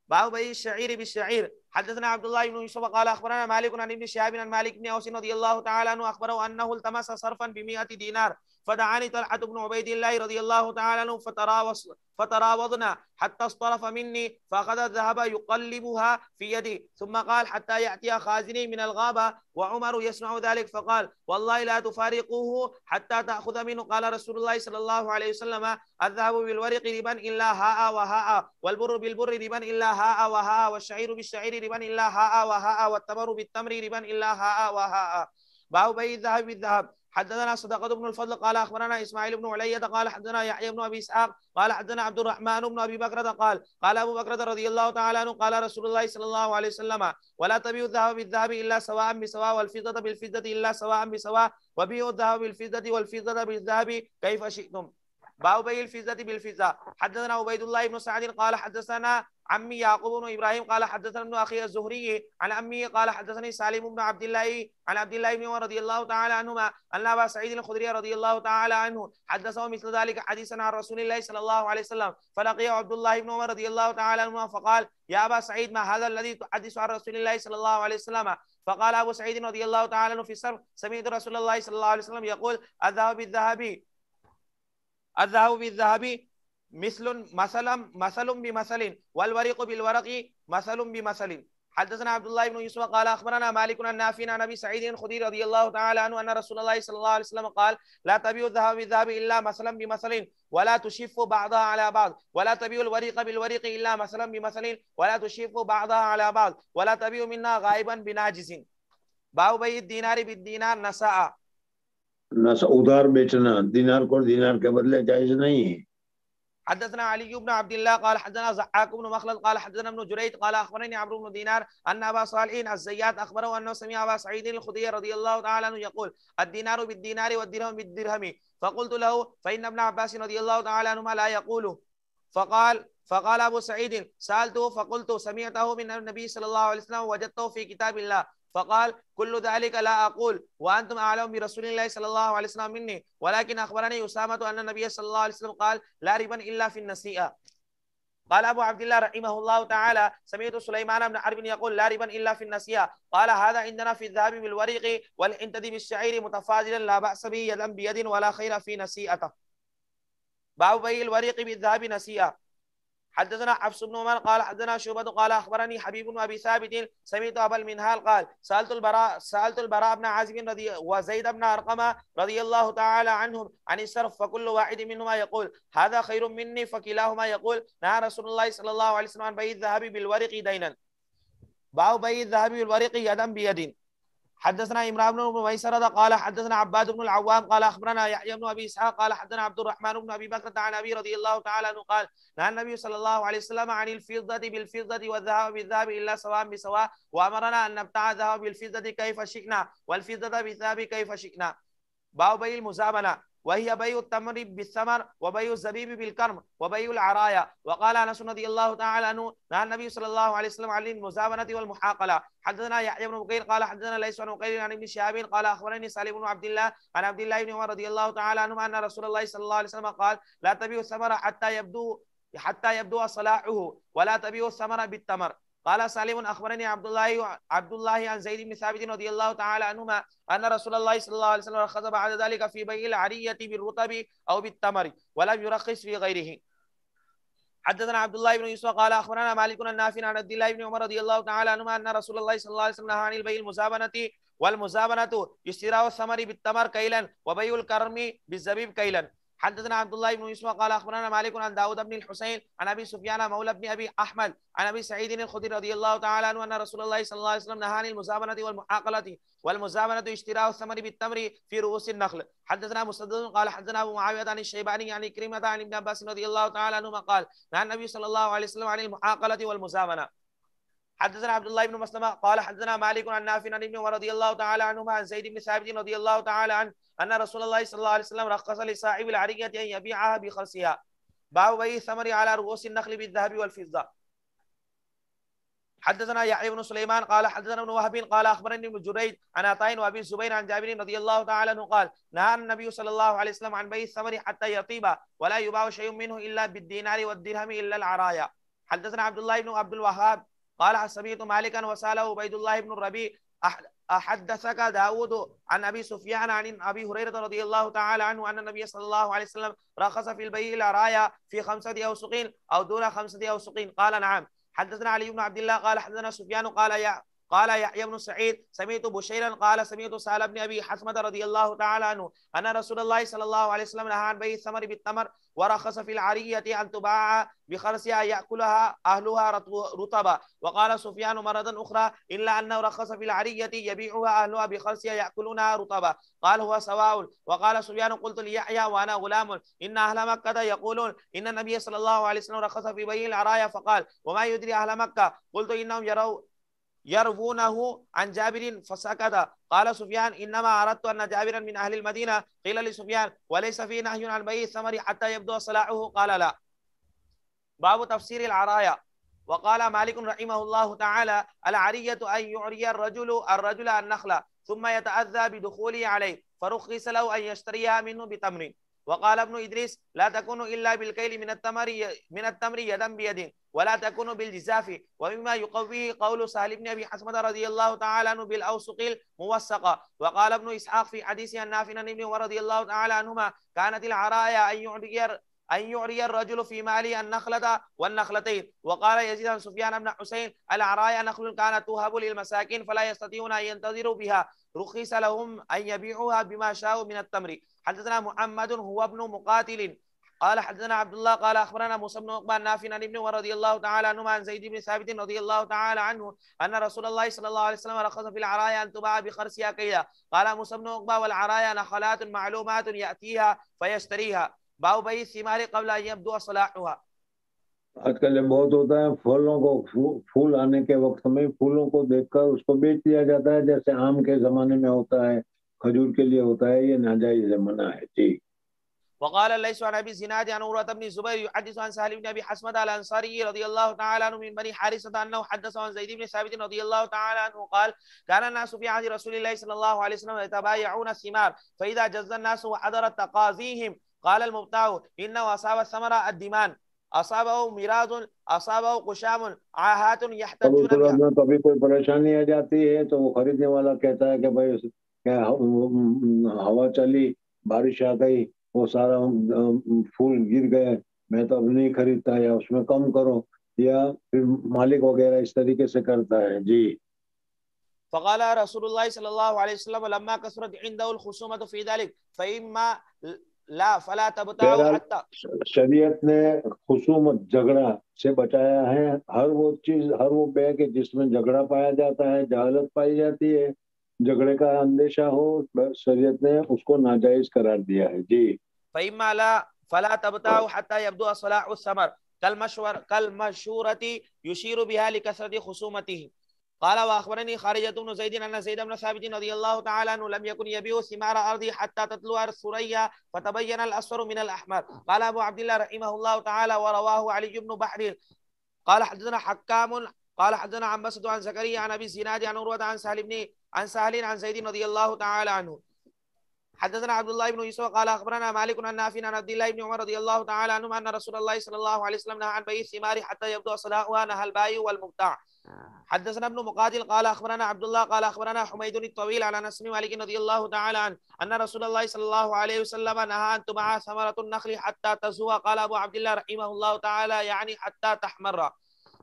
باب بيع الشعير بالشعير. حدثنا عبد الله بن يوسف قال اخبرنا مالك عن ابن شهاب عن مالك بن اوس رضي الله تعالى عنه اخبره انه التمس صرفا ب100 دينار فدعاني طلحة بن عبيد الله رضي الله تعالى عنه فتراوضنا حتى اصطرف مني فأخذ الذهب يقلبها في يدي ثم قال حتى يأتي خازني من الغابة وعمر يسمع ذلك فقال والله لا تفارقوه حتى تأخذ منه. قال رسول الله صلى الله عليه وسلم الذهب بالورق ربا إلا هاء وهاء والبر بالبر ربا إلا هاء وهاء والشعير بالشعير ربا إلا هاء وهاء والتمر بالتمر ربا إلا هاء وهاء. باب بيع الذهب بالذهب. حدثنا صدقة بن الفضل قال أخبرنا إسماعيل بن علية قال حدثنا يحيى بن أبي إسحاق قال حدثنا عبد الرحمن بن أبي بكر قال أبو بكر رضي الله تعالى عنه قال رسول الله صلى الله عليه وسلم ولا تبيعوا الذهب بالذهب إلا سواء بسواء والفضة بالفضة إلا سواء بسواء وبيعوا الذهب بالفضة والفضة بالذهب كيف شئتم. باب بيع الفضة بالفضة. حدثنا عبيد الله بن سعد قال حدثنا عمي يعقوب بن ابراهيم قال حدثنا ابن اخي الزهري عن عمي قال حدثني سالم بن عبد الله عن عبد الله بن عمر رضي الله تعالى عنهما ان ابا سعيد الخدري رضي الله تعالى عنه حدثه مثل ذلك حديثا عن رسول الله صلى الله عليه وسلم فلقي عبد الله بن عمر رضي الله تعالى عنهما فقال يا ابا سعيد ما هذا الذي تحدث عن رسول الله صلى الله عليه وسلم؟ فقال ابو سعيد رضي الله تعالى عنه في الصرف سمعت رسول الله صلى الله عليه وسلم يقول الذهب بالذهب مثل بمثل والورق بالورق مثل بمثل. حدثنا عبد الله بن يوسف قال اخبرنا مالك عن نافع عن ابي سعيد الخدري رضي الله تعالى عنه ان رسول الله صلى الله عليه وسلم قال لا تبيعوا الذهب بالذهب الا مثلا بمثل ولا تشفوا بعضها على بعض ولا تبيعوا الورق بالورق الا مثلا بمثل ولا تشفوا بعضها على بعض ولا تبيعوا منا غائبا بناجز. باب بيع الدينار بالدينار نساء. ادھار بیچنا دینار کو دینار کے بدلے جائز نہیں ہے. حدثنا علي بن عبد الله قال حدثنا زحاك بن مخلد قال حدثنا ابن جريج قال اخبرني عمرو بن دينار ان ابا صالح الزيات اخبره انه سمع ابا سعيد الخدري رضي الله تعالى عنه يقول الدينار بالدينار والدرهم بالدرهم فقلت له فان ابن عباس رضي الله تعالى عنهما لا يقوله. فقال ابو سعيد سالته فقلت سمعته من النبي صلى الله عليه وسلم وجدته في كتاب الله فقال كل ذلك لا أقول وأنتم أعلم برسول الله صلى الله عليه وسلم مني ولكن أخبرني أسامة أن النبي صلى الله عليه وسلم قال لا ربا إلا في النسيئة. قال أبو عبد الله رحمه الله تعالى سمعت سليمان بن حرب يقول لا ربا إلا في النسيئة. قال هذا عندنا في الذهب بالورق والحنطة بالشعير متفاضلا لا بأس به يدا بيد ولا خير في نسيئته. باب بيع الورق بالذهب نسيئة. حدثنا حفص بن عمر قال حدثنا شعبة قال أخبرني حبيب بن أبي ثابت سمعت أبا المنهال قال سألت البراء بن عازب وزيد بن أرقم رضي الله تعالى عنهم عن الصرف فكل واحد منهما يقول هذا خير مني فكلاهما يقول نهى رسول الله صلى الله عليه وسلم عن بيع الذهب بالورق دينا باب بيع الذهب بالورق يدا بيد. حدثنا عمران بن ميسرة قال حدثنا عباد بن العوام قال أخبرنا يحيى بن أبي إسحاق قال حدثنا عبد الرحمن بن أبي بكر عن أبي رضي الله تعالى عنه قال نهى النبي صلى الله عليه وسلم عن الفضة بالفضة والذهب بالذهب إلا سواء بسواء وأمرنا أن نبتاع الذهب بالفضة كيف شئنا والفضة بالذهب كيف شئنا. باب بيع المزابنة وهي بيع التمر بالثمر وبيع الزبيب بالكرم وبيع العرايا. وقال انس رضي الله تعالى عنه نهى النبي صلى الله عليه وسلم عن المزابنه والمحاقله. حدثنا يحيى بن بكير قال حدثنا ليس عن بكير عن ابن شهاب قال اخبرني سالم بن عبد الله عن عبد الله بن عمر رضي الله تعالى عنهما ان رسول الله صلى الله عليه وسلم قال لا تبيعوا الثمر حتى يبدو صلاحه ولا تبيعوا الثمر بالتمر. قال سالم اخبرني عبد الله عن زيد بن ثابت رضي الله تعالى عنهما ان رسول الله صلى الله عليه وسلم رخص بعد ذلك في بيع العرية بالرطب او بالتمر ولم يرخص في غيره. حدثنا عبد الله بن يوسف قال اخبرنا مالك النافع عن عبد الله بن عمر رضي الله تعالى عنهما ان رسول الله صلى الله عليه وسلم نهى عن البيع المزابنة والمزابنة اشتراء الثمر بالتمر كيلا وبيع الكرم بالزبيب كيلا. حدثنا عبد الله بن يوسف قال اخبرنا مالك عن داود بن الحسين عن ابي سفيان مولى بن ابي احمد عن ابي سعيد الخدري رضي الله تعالى عنه ان رسول الله صلى الله عليه وسلم نهى عن المزابنه والمحاقله والمزابنه اشتراء الثمر بالتمر في رؤوس النخل. حدثنا مسدد قال حدثنا ابو معاويه عن الشيباني عن كريمه عن ابن عباس رضي الله تعالى عنهما قال نهى النبي صلى الله عليه وسلم عن المحاقله والمزابنه. حدثنا عبد الله بن مسلمة قال حدثنا مالك عن نافع عن ابن عمر رضي الله تعالى عنهما عن زيد بن ثابت رضي الله تعالى عنه أن رسول الله صلى الله عليه وسلم رخص لصاحب العرية أن يبيعها بخرسها. باب بيع الثمر على رؤوس النخل بالذهب والفضة. حدثنا يحيى بن سليمان قال حدثنا ابن وهب قال أخبرني ابن جريج عن عطاء وأبي الزبير عن جابر رضي الله تعالى عنه قال نهى النبي صلى الله عليه وسلم عن بيع الثمر حتى يطيب ولا يباع شيء منه إلا بالدينار والدرهم إلا العرايا. حدثنا عبد الله بن عبد الوهاب قال سمعت مالكا وسأله عبيد الله بن الربيع أحدثك داود عن أبي سفيان عن أبي هريرة رضي الله تعالى عنه أن النبي صلى الله عليه وسلم رخص في البيع العرايا في 5 أوسق أو دون 5 أوسق. قال نعم. حدثنا علي بن عبد الله قال حدثنا سفيان قال يحيى بن سعيد سمعت بشيرا قال سمعت سهل بن ابي حثمة رضي الله تعالى عنه ان رسول الله صلى الله عليه وسلم نهى عن بيع الثمر بالتمر ورخص في العرية ان تباع بخرسها ياكلها اهلها رطبا. وقال سفيان مرة اخرى الا انه رخص في العرية يبيعها اهلها بخرسها ياكلونها رطبا. قال هو سواء. وقال سفيان قلت ليحيى وانا غلام ان اهل مكة يقولون ان النبي صلى الله عليه وسلم رخص في بيع العرايا فقال وما يدري اهل مكة. قلت انهم يروونه عن جابر فسكت. قال سفيان انما اردت ان جابرا من اهل المدينه. قيل لسفيان وليس في نهي عن بيع الثمر حتى يبدو صلاحه. قال لا. باب تفسير العرايا. وقال مالك رحمه الله تعالى العرية ان يعري الرجل النخل ثم يتأذى بدخوله عليه فرخص له ان يشتريها منه بتمر. وقال ابن إدريس لا تكون إلا بالكيل من التمر يدا بيد ولا تكون بالجزاف. ومما يقويه قول سهل بن أبي حثمة رضي الله تعالى عنه بالأوسق الموثقة. وقال ابن إسحاق في حديث النافع عن ابن عمر رضي الله تعالى عنهما كانت العرايا أن يعري الرجل في ماله النخلة والنخلتين. وقال يزيد عن سفيان بن حسين العرايا نخل كانت توهب للمساكين فلا يستطيعون أن ينتظروا بها رخص لهم أن يبيعوها بما شاءوا من التمر. حدثنا محمد هو ابن مقاتل قال حدثنا عبد الله قال اخبرنا موسى بن عقبة نافع عن ابن عمر رضي الله تعالى عنهما عن زيد بن ثابت رضي الله تعالى عنه ان رسول الله صلى الله عليه وسلم رخص في العرايا ان تباع بخرسها كيلا. قال موسى بن عقبة والعرايا نخلات معلومات ياتيها فيشتريها. باب بيع الثمار قبل ان يبدو صلاحها. آج کل یہ بہت ہوتا ہے پھلوں کو پھول آنے کے وقت میں پھولوں کو دیکھ کر اس کو بیچ دیا جاتا ہے جیسے آم کے زمانے میں ہوتا ہے کھجور کے لیے ہوتا ہے. یہ ناجائز منع ہے. جی. وقال ليس عن ابي الزناد عن عروة بن الزبير يحدث عن سهل بن ابي حثمة الانصاري رضي الله تعالى عنه من بني حارثة انه حدث عن زيد بن ثابت رضي الله تعالى عنه قال كان الناس في عهد رسول الله صلى الله عليه وسلم يتبايعون الثمار فاذا جز الناس وحضرت تقاضيهم قال المبتاع انه اصاب الثمر الدمان اصابه میراث اصابه قشام عاهات يحتجون بها. کبھی کوئی پریشانی آ جاتی ہے تو وہ خریدنے والا کہتا ہے کہ بھائی ہوا چلی بارش آ گئی وہ سارا پھول گر گئے میں تو اب نہیں خریدتا یا اس میں کم کرو، یا پھر مالک وغیرہ اس طریقے سے کرتا ہے. جی. فقال رسول الله صلى الله عليه وسلم لما كثرت عنده الخصومة في ذلك فإما لا فلا تبتاعوا بہرحال حتى. شریعت نے خصومت جھگڑا سے بچایا ہے. ہر وہ چیز، ہر وہ بے کہ جس میں جھگڑا پایا جاتا ہے، جہالت پائی جاتی ہے، جھگڑے کا اندیشہ ہو، شریعت نے اس کو ناجائز قرار دیا ہے. جی. فإما لا فلا تبتاعوا حتى يبدو صلاح الثمر كالمشورة يشير بها لكثرة خصومته. قال واخبرني خارجة بن زيد ان زيد بن ثابت رضي الله تعالى عنه لم يكن يبيع ثمار ارضه حتى تطلع الثريا فتبين الاصفر من الاحمر. قال ابو عبد الله رحمه الله تعالى ورواه علي بن بحر قال حدثنا حكام قال حدثنا عن بسط عن زكريا عن ابي الزناد عن عروة عن سهل عن زيد رضي الله تعالى عنه. حدثنا عبد الله بن يوسف قال اخبرنا مالك عن نافع عن عبد الله بن عمر رضي الله تعالى عنهما ان رسول الله صلى الله عليه وسلم نهى عن بيع الثمار حتى يبدو صلاحها نهى البائع والمبتاع. حدثنا ابن مقاتل قال اخبرنا عبد الله قال اخبرنا حميد الطويل عن انس بن مالك رضي الله تعالى عنه ان رسول الله صلى الله عليه وسلم نهى ان تباع ثمرة النخل حتى تزهو. قال ابو عبد الله رحمه الله تعالى يعني حتى تحمر.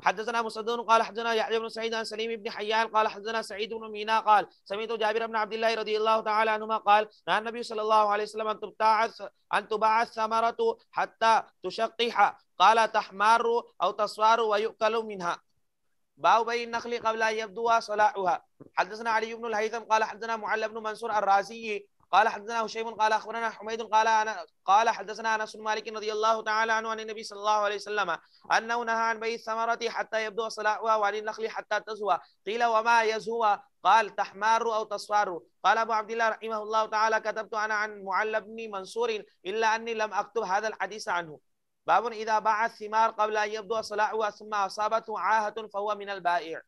حدثنا مسدد قال حدثنا يحيى بن سعيد عن سليم بن حيان قال حدثنا سعيد بن مينا قال سمعت جابر بن عبد الله رضي الله تعالى عنهما قال نهى النبي صلى الله عليه وسلم ان تباع الثمرة حتى تشقح قال تحمار او تصوار ويؤكل منها. باب بيع النخل قبل ان يبدو صلاحها. حدثنا علي بن الهيثم قال حدثنا معل بن منصور الرازي قال حدثنا هشيم قال اخبرنا حميد قال حدثنا انس بن مالك رضي الله تعالى عنه عن النبي صلى الله عليه وسلم انه نهى عن بيع الثمرة حتى يبدو صلاحها وعن النخل حتى تزهو. قيل وما يزهو؟ قال تحمار او تصفار. قال ابو عبد الله رحمه الله تعالى كتبت انا عن معل بن منصور الا اني لم اكتب هذا الحديث عنه. باب اذا باع الثمار قبل ان يبدو صلاحها ثم اصابته عاهة فهو من البائع.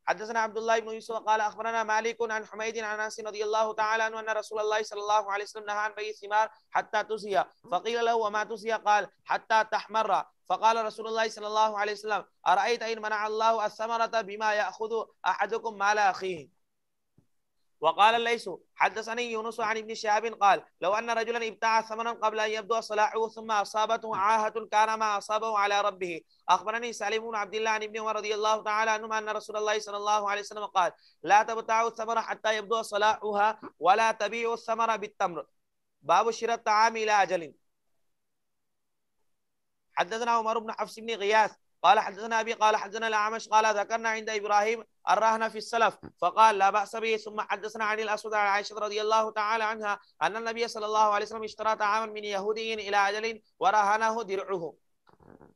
حدثنا عبد الله بن يوسف قال اخبرنا مالك عن حميد عن انس رضي الله تعالى عنه ان رسول الله صلى الله عليه وسلم نهى عن بيع الثمار حتى تزهي. فقيل له وما تزهي؟ قال حتى تحمر. فقال رسول الله صلى الله عليه وسلم ارايت ان منع الله الثمرة بما ياخذ احدكم مال اخيه. وقال الليث حدثني يونس عن ابن شهاب قال لو ان رجلا ابتاع ثمنا قبل ان يبدو صلاحه ثم اصابته عاهة كان ما اصابه على ربه. اخبرني سالم بن عبد الله عن ابن عمر رضي الله تعالى عنهما ان رسول الله صلى الله عليه وسلم قال لا تبتاعوا الثمر حتى يبدو صلاحها ولا تبيعوا الثمر بالتمر. باب شراء الطعام الى اجل. حدثنا عمر بن حفص بن غياث قال حدثنا ابي قال حدثنا الاعمش قال ذكرنا عند ابراهيم الرهن في السلف فقال لا باس به. ثم حدثنا عن الاسود عن عائشه رضي الله تعالى عنها ان النبي صلى الله عليه وسلم اشترى طعاما من يهودي الى اجل ورهنه درعه.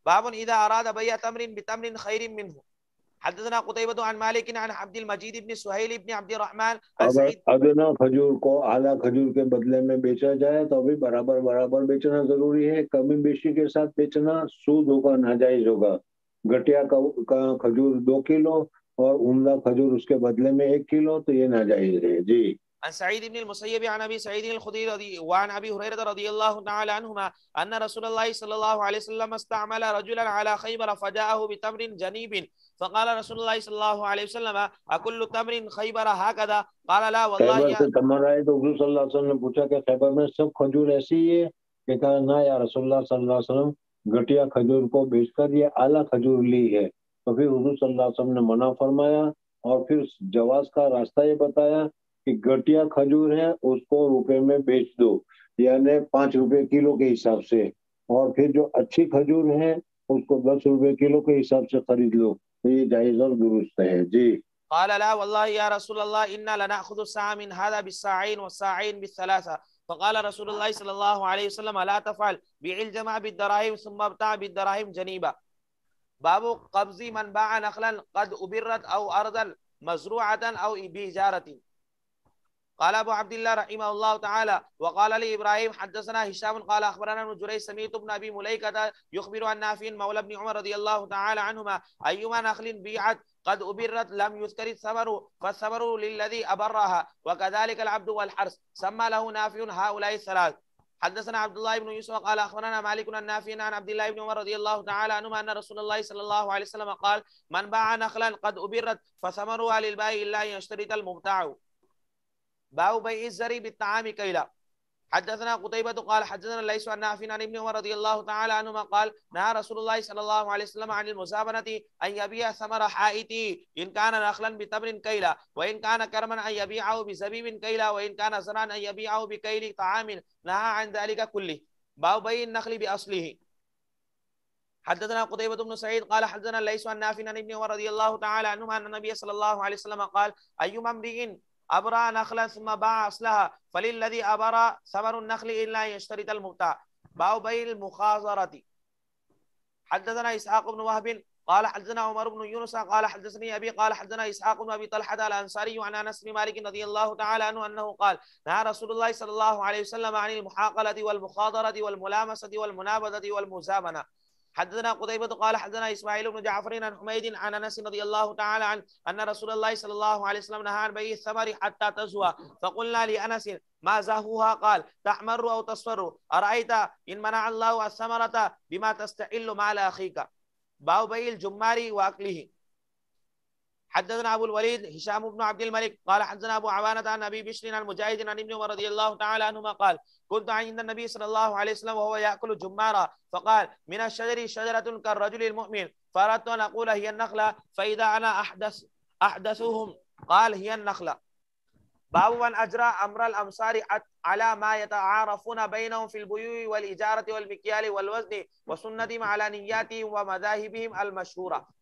باب اذا اراد بيع تمر بتمر خير منه. حدثنا قتيبة عن مالك عن عبد المجيد بن سهيل بن عبد الرحمن عن سعيد. ادنا کھجور کو اعلیٰ کھجور کے بدلے میں بیچا جائے تو بھی برابر برابر بیچنا ضروری ہے. کمی بیشی کے ساتھ بیچنا سود ہوگا، ناجائز ہوگا. گٹیا کا کھجور 2 کلو اور عمدہ کھجور اس کے بدلے میں 1 کلو تو یہ ناجائز ہے. جی. عن سعيد بن المسيب عن ابي سعيد الخدري وعن ابي هريره رضي الله تعالى عنهما ان رسول الله صلى الله عليه وسلم استعمل رجلا على خيبر فجاءه بتمر جنيب فقال رسول الله صلى الله عليه وسلم اكل تمر خيبر هكذا؟ قال لا والله. خیبر سے تمر آئے تو حضور صلی اللہ علیہ وسلم نے پوچھا کہ خیبر میں سب کھجور ایسی ہی ہے؟ کہ کہا نہ یا رسول اللہ صلی اللہ علیہ وسلم، گٹیا کھجور کو بیچ کر یہ اعلیٰ کھجور لی ہے. تو پھر حضور صلی اللہ علیہ وسلم نے منع فرمایا اور پھر جواز کا راستہ یہ بتایا کہ گٹیا کھجور ہے اس کو روپے میں بیچ دو، یعنی 5 روپے کلو کے حساب سے، اور پھر جو اچھی کھجور ہے اس کو 10 روپے کلو کے حساب سے خرید لو. تو یہ جائز اور درست ہے. جی. قال لا والله يا رسول الله إنا لنأخذ الساعة من هذا بالساعين والساعين بالثلاثة. فقال رسول الله صلى الله عليه وسلم لا تفعل بيع الجمع بالدراهم ثم ابتاع بالدراهم جنيبا. باب قبض من باع نخلا قد أبرت أو أرضا مزروعة أو بإجارة. قال ابو عبد الله رحمه الله تعالى وقال لي ابراهيم حدثنا هشام قال اخبرنا ابن جريج سمعت ابن ابي مليكه يخبر عن نافع مولى ابن عمر رضي الله تعالى عنهما ايما نخل بيعت قد أبرت لم يذكر الثمر فالثمر للذي أبرها وكذلك العبد والحرث. سمى له نافع هؤلاء الثلاث. حدثنا عبد الله بن يوسف قال اخبرنا مالك عن نافع عن عبد الله بن عمر رضي الله تعالى عنهما ان رسول الله صلى الله عليه وسلم قال من باع نخلا قد أبرت فثمرها للبائع الا ان يشترط المبتاع. باب بيع الزرع بالطعام كيلا. حدثنا قتيبة قال حدثنا ليس عن نافع عن ابن عمر رضي الله تعالى عنهما قال نهى رسول الله صلى الله عليه وسلم عن المزابنة أن يبيع ثمر حائطه إن كان نخلا بتمر كيلا وإن كان كرما أن يبيعه بزبيب كيلا وإن كان زرعا أن يبيعه بكيل طعام، نهى عن ذلك كله. باب بيع النخل بأصله. حدثنا قتيبة بن سعيد قال حدثنا ليس عن نافع عن ابن عمر رضي الله تعالى عنهما أن النبي صلى الله عليه وسلم قال أيما امرئ أبرى نخلا ثم باع أصلها فللذي أبرى ثمر النخل إلا يشترط المبتاع. باب بيع المخاصرة. حدثنا إسحاق بن وهب قال حدثنا عمر بن يونس قال حدثني أبي قال حدثنا إسحاق بن أبي طلحة الأنصاري عن أنس بن مالك رضي الله تعالى عنه أنه قال نهى رسول الله صلى الله عليه وسلم عن المحاقلة والمخاضرة والملامسة والمنابذة والمزابنة. حدثنا قتيبة قال حدثنا إسماعيل بن جعفر عن حميد عن أنس رضي الله تعالى عنه أن رسول الله صلى الله عليه وسلم نهى عن بيع الثمر حتى تزهو، فقلنا لأنس ما زهوها؟ قال تحمر أو تصفر، أرأيت إن منع الله الثمرة بما تستحل مال أخيك. باب بيع الجمار وأكله. حدثنا أبو الوليد هشام بن عبد الملك قال حدثنا أبو عوانة عن أبي بشر عن مجاهد عن ابن عمر رضي الله تعالى عنهما قال كنت عند النبي صلى الله عليه وسلم وهو يأكل جمارا فقال من الشجر شجرة كالرجل المؤمن، فأردت أن أقول هي النخلة فإذا أنا أحدثهم قال هي النخلة. باب من أجرى أمر الأمصار على ما يتعارفون بينهم في البيوع والإجارة والمكيال والوزن وسنتهم على نياتهم ومذاهبهم المشهورة.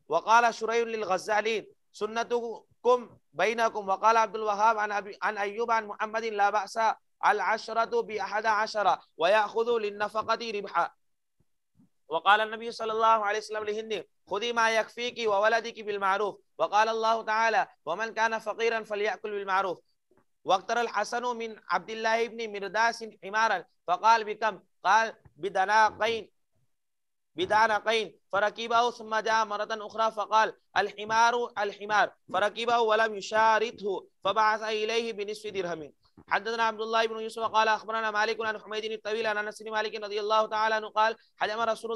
وقال شريح للغزالين سنتكم بينكم. وقال عبد الوهاب عن أيوب عن محمد لا بأس العشرة ب11 ويأخذ للنفقة ربحا. وقال النبي صلى الله عليه وسلم لهند خذي ما يكفيك وولدك بالمعروف. وقال الله تعالى ومن كان فقيرا فليأكل بالمعروف. واقترى الحسن من عبد الله بن مرداس حمارا فقال بكم؟ قال بدانقين فركبه ثم جاء مرة أخرى فقال الحمار فركبه ولم يشارته فبعث إليه بنصف درهم. حدثنا عبد الله بن يوسف قال أخبرنا مالك عن حميد الطويل عن أنس بن مالك رضي الله تعالى عنه قال حجم رسول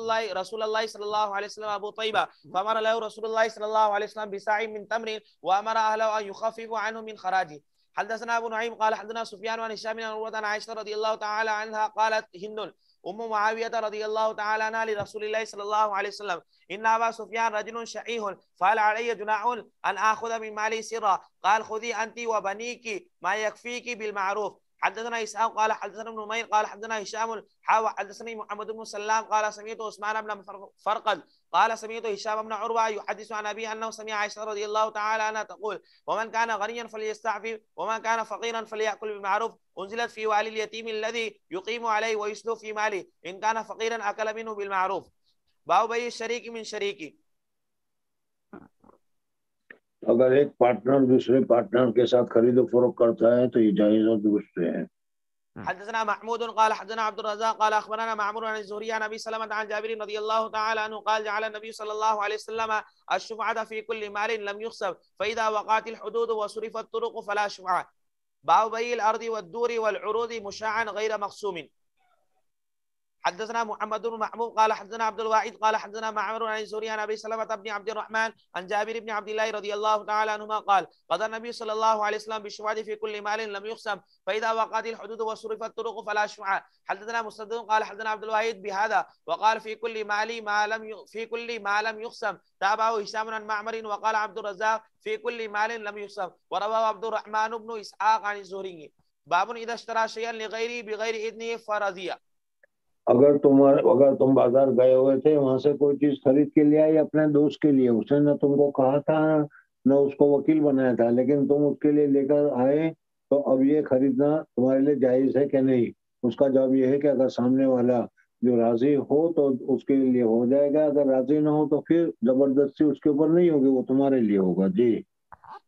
الله صلى الله عليه وسلم أبو طيبة فأمر له رسول الله صلى الله عليه وسلم بساع من تمر وأمر أهله أن يخففوا عنه من خراجه. حدثنا أبو نعيم قال حدثنا سفيان عن هشام عن عروة عن عائشة رضي الله تعالى عنها قالت هند أم معاوية رضي الله تعالى عنها لرسول الله صلى الله عليه وسلم إن أبا سفيان رجل شحيح فهل علي جناح أن آخذ من مالي سرا؟ قال خذي أنت وبنيك ما يكفيك بالمعروف. حدثنا إسحاق قال حدثنا ابن نمير قال حدثنا هشام حدثني محمد بن سلام قال سمعت عثمان بن فرقد قال سمعت هشام بن عروة يحدث عن أبي أنه سمع عائشة رضي الله تعالى عنها تقول ومن كان غنيا فليستعفف ومن كان فقيرا فليأكل بالمعروف أنزلت في والي اليتيم الذي يقيم عليه ويسلو في ماله إن كان فقيرا أكل منه بالمعروف. باب بيع الشريك من شريكه. اگر ایک پارٹنر دوسرے پارٹنر کے ساتھ خرید و فروخت کرتا ہے تو یہ جائز اور درست ہے. حدثنا محمود قال حدثنا عبد الرزاق قال أخبرنا معمر عن الزهري عن أبي سلمة عن جابر رضي الله تعالى عنه قال جعل النبي صلى الله عليه وسلم الشفعة في كل مال لم يخسف فإذا وقعت الحدود وصرفت الطرق فلا شفعة. باب بيع الأرض والدور والعروض مشاعا غير مقسوم. حدثنا محمد بن محمود قال حدثنا عبد الواحد قال حدثنا معمر عن الزهري عن ابي سلمة بن عبد الرحمن عن جابر بن عبد الله رضي الله تعالى عنهما قال قضى النبي صلى الله عليه وسلم بالشفعة في كل مال لم يقسم فإذا وقعت الحدود وصرفت الطرق فلا شفعة. حدثنا مسدد قال حدثنا عبد الواحد بهذا وقال في كل ما لم يقسم تابعه هشام عن معمر وقال عبد الرزاق في كل مال لم يقسم ورواه عبد الرحمن بن اسحاق عن الزهري. باب اذا اشترى شيئا لغيره بغير اذنه فرضيه. اگر تم بازار گئے ہوئے تھے وہاں سے کوئی چیز خرید کے لے آئے اپنے دوست کے لیے، اس نے نہ تم کو کہا تھا نہ اس کو وکیل بنایا تھا، لیکن تم اس کے لیے لے کر آئے تو اب یہ خریدنا تمہارے لیے جائز ہے کہ نہیں؟ اس کا جواب یہ ہے کہ اگر سامنے والا جو راضی ہو تو اس کے لیے ہو جائے گا، اگر راضی نہ ہو تو پھر زبردستی اس کے اوپر نہیں ہوگی، وہ تمہارے لیے ہوگا. جی.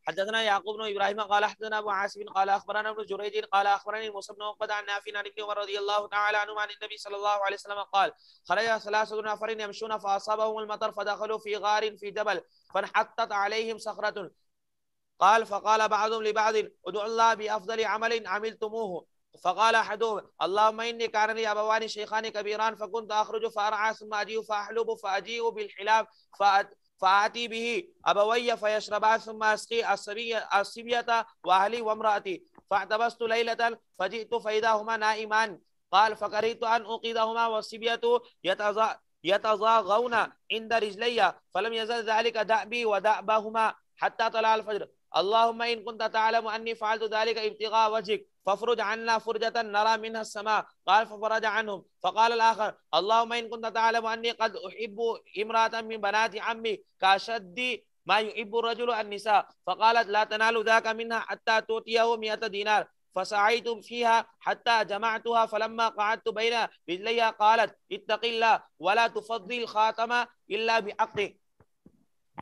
حدثنا يعقوب بن ابراهيم قال حدثنا ابو عاصم قال اخبرنا ابن جريج قال اخبرني موسى بن عقبة عن نافع عن ابن عمر رضي الله تعالى عنهما عن النبي صلى الله عليه وسلم قال خرج 3 نفر يمشون فاصابهم المطر فدخلوا في غار في جبل فانحطت عليهم صخرة قال فقال بعضهم لبعض ادعوا الله بافضل عمل عملتموه فقال احدهم اللهم اني كان لي ابوان شيخان كبيران فكنت اخرج فارعى ثم اجيء فاحلب فاجيء بالحلاب فآتي به أبوي فيشربا ثم أسقي الصبية وأهلي وامرأتي فاعتبست ليلة فجئت فإذا هما نائمان. قال فكرهت أن أوقظهما والصبية يتزاغون عند رجلي فلم يزل ذلك دأبي ودأبهما حتى طلع الفجر. اللهم إن كنت تعلم أني فعلت ذلك ابتغاء وجهك فافرج عنا فرجة نرى منها السماء. قال ففرج عنهم. فقال الآخر اللهم إن كنت تعلم أني قد أحب امرأة من بنات عمي كأشد ما يحب الرجل النساء. فقالت لا تنال ذاك منها حتى تؤتيه 100 دينار. فسعيت فيها حتى جمعتها فلما قعدت بين رجليها قالت اتق الله ولا تفضي الخاتم إلا بحقه.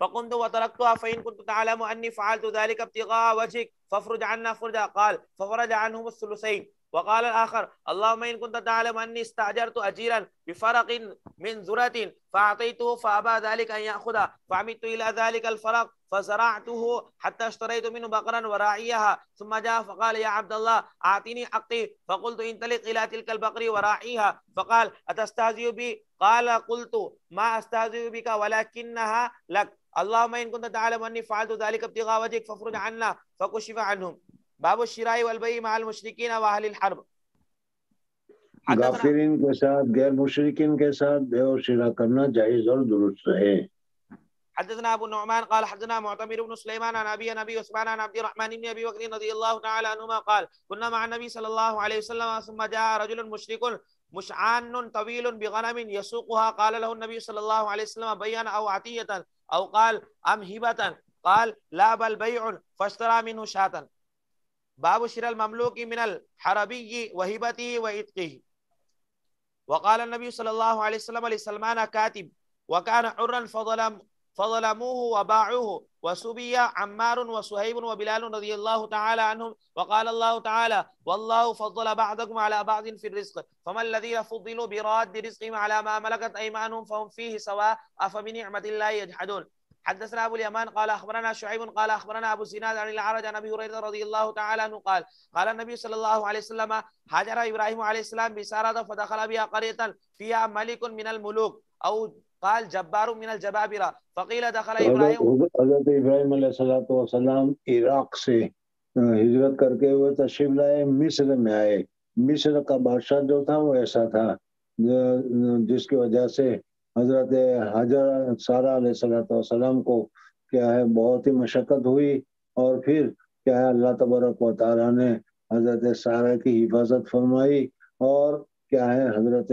فقمت وتركتها فإن كنت تعلم أني فعلت ذلك ابتغاء وجهك فافرج عنا فرجا. قال ففرج عنهم الثلثين. وقال الآخر اللهم إن كنت تعلم أني استأجرت أجيرا بفرق من ذرة فأعطيته فأبى ذلك أن يأخذها فعمدت إلى ذلك الفرق فزرعته حتى اشتريت منه بقرا وراعيها ثم جاء فقال يا عبد الله أعطني حقي. فقلت انطلق إلى تلك البقر وراعيها. فقال أتستهزئ بي؟ قال قلت ما أستهزئ بك ولكنها لك. اللهم إن كنت تعلم أني فعلت ذلك ابتغاء وجهك فافرج عنا. فكشف عنهم. باب الشراء والبيع مع المشركين واهل الحرب. غافرین کے ساتھ غیر مشرکین کے ساتھ بے و شراء کرنا جائز اور درست ہے. حدثنا ابو النعمان قال حدثنا معتمر بن سليمان عن ابي عثمان عن عبد الرحمن بن ابي بكر رضي الله تعالى عنهما قال كنا مع النبي صلى الله عليه وسلم ثم جاء رجل مشرك مشعان طويل بغنم يسوقها. قال له النبي صلى الله عليه وسلم بيعا او عطية او قال ام هبة؟ قال لا بل بيع فاشترى منه شاة. باب شراء المملوك من الحربي وهبته وعتقه. وقال النبي صلى الله عليه وسلم لسلمان كاتب وكان حرا فظلموه وباعوه وسبي عمار وصهيب وبلال رضي الله تعالى عنهم. وقال الله تعالى والله فضل بعضكم على بعض في الرزق فما الذين فضلوا براد رزقهم على ما ملكت أيمانهم فهم فيه سواء أفبنعمة الله يجحدون. حدثنا ابو اليمان قال اخبرنا شعيب قال اخبرنا ابو زناد عن الاعرج عن ابي هريره رضي الله تعالى عنه قال قال النبي صلى الله عليه وسلم هاجر ابراهيم عليه السلام بسارة فدخل بها قرية فيها ملك من الملوك او قال جبار من الجبابرة فقيل دخل ابراهيم. حضرت ابراہیم علیہ السلام عراق سے ہجرت کر کے وہ تشریف لائے، مصر میں آئے. مصر کا بادشاہ جو تھا وہ ایسا تھا جس کی وجہ سے حضرت حاجر سارہ علیہ السلام کو کیا ہے بہت ہی مشقت ہوئی، اور پھر کیا ہے اللہ تبارک و تعالیٰ نے حضرت سارہ کی حفاظت فرمائی، اور کیا ہے حضرت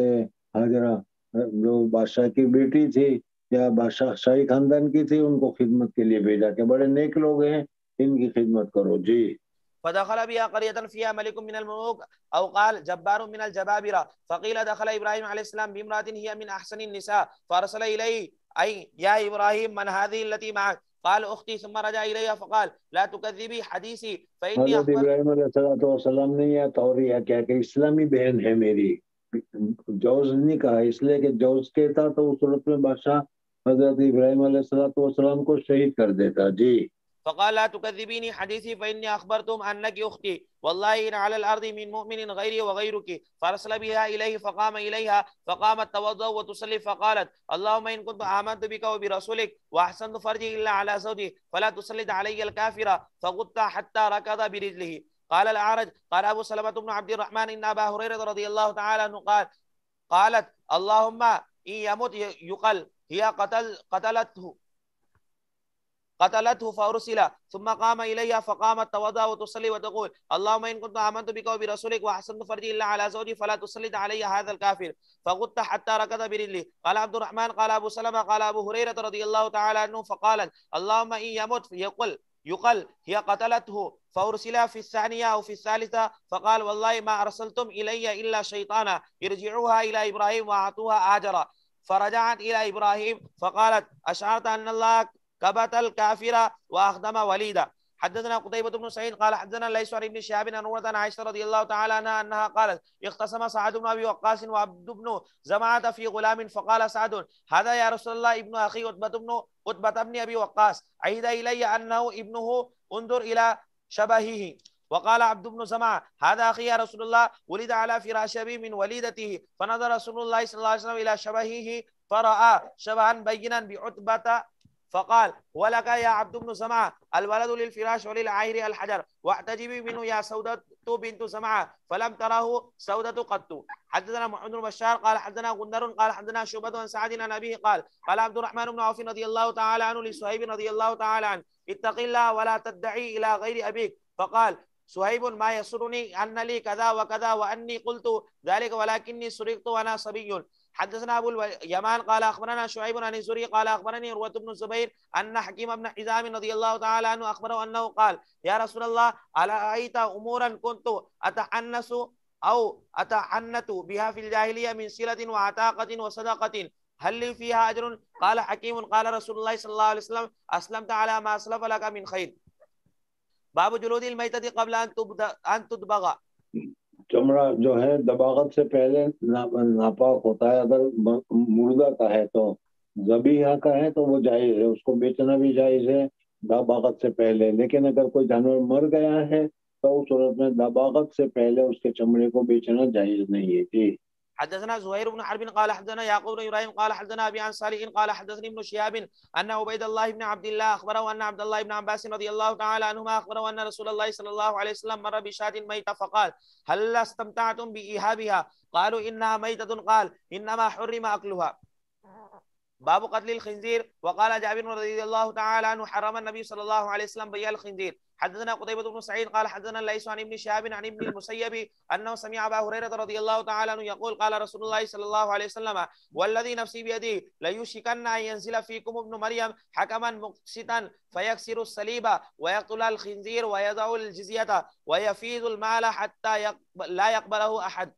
حاجرہ جو بادشاہ کی بیٹی تھی یا بادشاہ شاہی خاندان کی تھی ان کو خدمت کے لیے بھیجا کہ بڑے نیک لوگ ہیں ان کی خدمت کرو. جی. فدخل بها قرية فيها ملك من الملوك أو قال جبار من الجبابرة فقيل دخل إبراهيم عليه السلام بامرأة هي من أحسن النساء فأرسل إليه أي يا إبراهيم من هذه التي معك؟ قال أختي ثم رجع إليها فقال لا تكذبي حديثي فإني حضرت ابراہیم علیہ السلام نے یہ توریہ کیا کہ اسلامی بہن ہے میری. جوز نہیں کہا اس لیے کہ جوز کہتا تو اس صورت میں بادشاہ حضرت ابراہیم علیہ السلام کو شہید کر دیتا. جی. فقال لا تكذبيني حديثي فإني أخبرتم أنك أختي والله إن على الأرض من مؤمن غيري وغيرك. فأرسل بها إليه فقام إليها فقامت توضأ وتصلي فقالت اللهم إن كنت آمنت بك وبرسولك وأحسنت فرجي إلا على زوجي فلا تسلط علي الكافرة. فغط حتى ركض برجله. قال الأعرج قال أبو سلمة بن عبد الرحمن إن أبا هريرة رضي الله تعالى عنه قالت اللهم إن يمت يقل هي قتلته فأرسل. ثم قام إليها فقامت توضأ وتصلي وتقول اللهم إن كنت آمنت بك وبرسولك وأحسنت فرجي إلا على زوجي فلا تسلط علي هذا الكافر. فغط حتى ركض برجله. قال عبد الرحمن قال أبو سلمة قال أبو هريرة رضي الله تعالى عنه فقالت اللهم إن يمت يقل هي قتلته فأرسل في الثانية أو في الثالثة. فقال والله ما أرسلتم إلي إلا شيطانا ارجعوها إلى إبراهيم وأعطوها آجرا. فرجعت إلى إبراهيم فقالت أشعرت أن الله كبت الكافر وأخدم وليدا. حدثنا قتيبة بن سعيد قال حدثنا ليس عن ابن شهاب عن عروة عن عائشة رضي الله تعالى عنها أنها قالت اختصم سعد بن أبي وقاص وعبد بن زمعة في غلام فقال سعد هذا يا رسول الله ابن أخي عتبة بن أبي وقاص عهد إلي أنه ابنه انظر إلى شبهه. وقال عبد بن زمعة هذا أخي يا رسول الله ولد على فراش أبي من وليدته. فنظر رسول الله صلى الله عليه وسلم إلى شبهه فرأى شبها بينا بعتبة فقال ولك يا عبد بن زمعة الولد للفراش وللعائر الحجر واحتجبي منه يا سودة بنت زمعة فلم تره سودة قط. حدثنا محمد بن بشار قال حدثنا غندر قال حدثنا شعبة عن سعد عن أبيه قال قال عبد الرحمن بن عوف رضي الله تعالى عنه لصهيب رضي الله تعالى عنه اتق الله ولا تدعي إلى غير أبيك. فقال صهيب ما يسرني أن لي كذا وكذا وأني قلت ذلك ولكني سرقت وأنا صبي. حدثنا أبو اليمان قال أخبرنا شعيب عن الزهري قال أخبرني عروة بن الزبير أن حكيم بن حزام رضي الله تعالى عنه أخبره أنه قال يا رسول الله أرأيت أمورا كنت أتحنس أو أتحنت بها في الجاهلية من صلة وعتاقة وصدقة هل لي فيها أجر؟ قال حكيم قال رسول الله صلى الله عليه وسلم أسلمت على ما أسلف لك من خير. باب جلود المیتۃ قبل ان تدبغ. چمڑا جو ہے دباغت سے پہلے ناپاک ہوتا ہے. اگر مردہ کا ہے تو ذبیحہ کا ہے تو وہ جائز ہے، اس کو بیچنا بھی جائز ہے دباغت سے پہلے. لیکن اگر کوئی جانور مر گیا ہے تو اس صورت میں دباغت سے پہلے اس کے چمڑے کو بیچنا جائز نہیں ہے. جی حدثنا زهير بن حرب قال حدثنا يعقوب بن ابراهيم قال حدثنا ابي عن صالح قال حدثني ابن شهاب ان عبيد الله بن عبد الله اخبره ان عبد الله بن عباس رضي الله تعالى عنهما اخبره ان رسول الله صلى الله عليه وسلم مر بشاة ميتة فقال هل استمتعتم بإيهابها؟ قالوا انها ميتة قال انما حرم اكلها. باب قتل الخنزير. وقال جابر رضي الله تعالى عنه حرم النبي صلى الله عليه وسلم بيع الخنزير. حدثنا قتيبة بن سعيد قال حدثنا الليث عن ابن شهاب عن ابن المسيب انه سمع ابا هريرة رضي الله تعالى عنه يقول قال رسول الله صلى الله عليه وسلم والذي نفسي بيده ليوشكن ان ينزل فيكم ابن مريم حكما مقسطا فيكسر الصليب ويقتل الخنزير ويضع الجزية ويفيض المال حتى لا يقبله احد.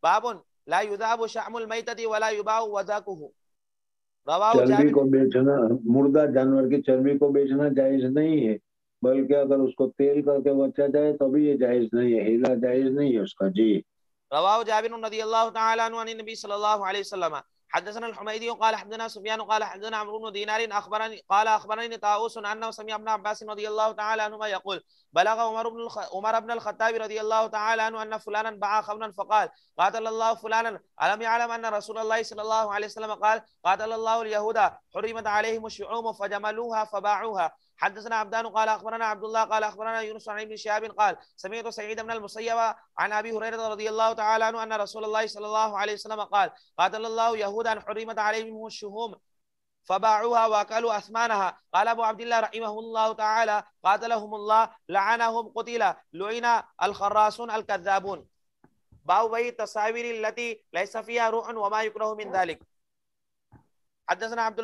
باب لا يذاب شحم الميتة ولا يباع وذاكه. چربی کو بیچنا، مردہ جانور کی چربی کو بیچنا جائز نہیں ہے، بلکہ اگر اس کو تیل کر کے بچا جائے تو بھی یہ جائز نہیں ہے، ہیلا جائز نہیں ہے اس کا. جی رواه جابر رضي الله تعالى عنه عن النبي صلى الله عليه وسلم. حدثنا الحميدي قال حدثنا سفيان قال حدثنا عمرو بن دينار اخبرني طاووس انه سمع ابن عباس رضي الله تعالى عنهما يقول بلغ عمر بن الخطاب رضي الله تعالى عنه ان فلانا باع خمرا فقال قاتل الله فلانا الم يعلم ان رسول الله صلى الله عليه وسلم قال قاتل الله اليهود حرمت عليهم الشحوم فجملوها فباعوها. حدثنا عبدان قال اخبرنا عبد الله قال اخبرنا يونس عن ابن شهاب قال سمعت سعيد بن المسيب عن ابي هريره رضي الله تعالى عنه ان رسول الله صلى الله عليه وسلم قال قاتل الله يهودا حرمت عليهم الشحوم فباعوها واكلوا اثمانها. قال ابو عبد الله رحمه الله تعالى قاتلهم الله لعنهم قتل لعن الخراصون الكذابون. باب بيع التصاوير التي ليس فيها روح وما يكره من ذلك. حدثنا عبد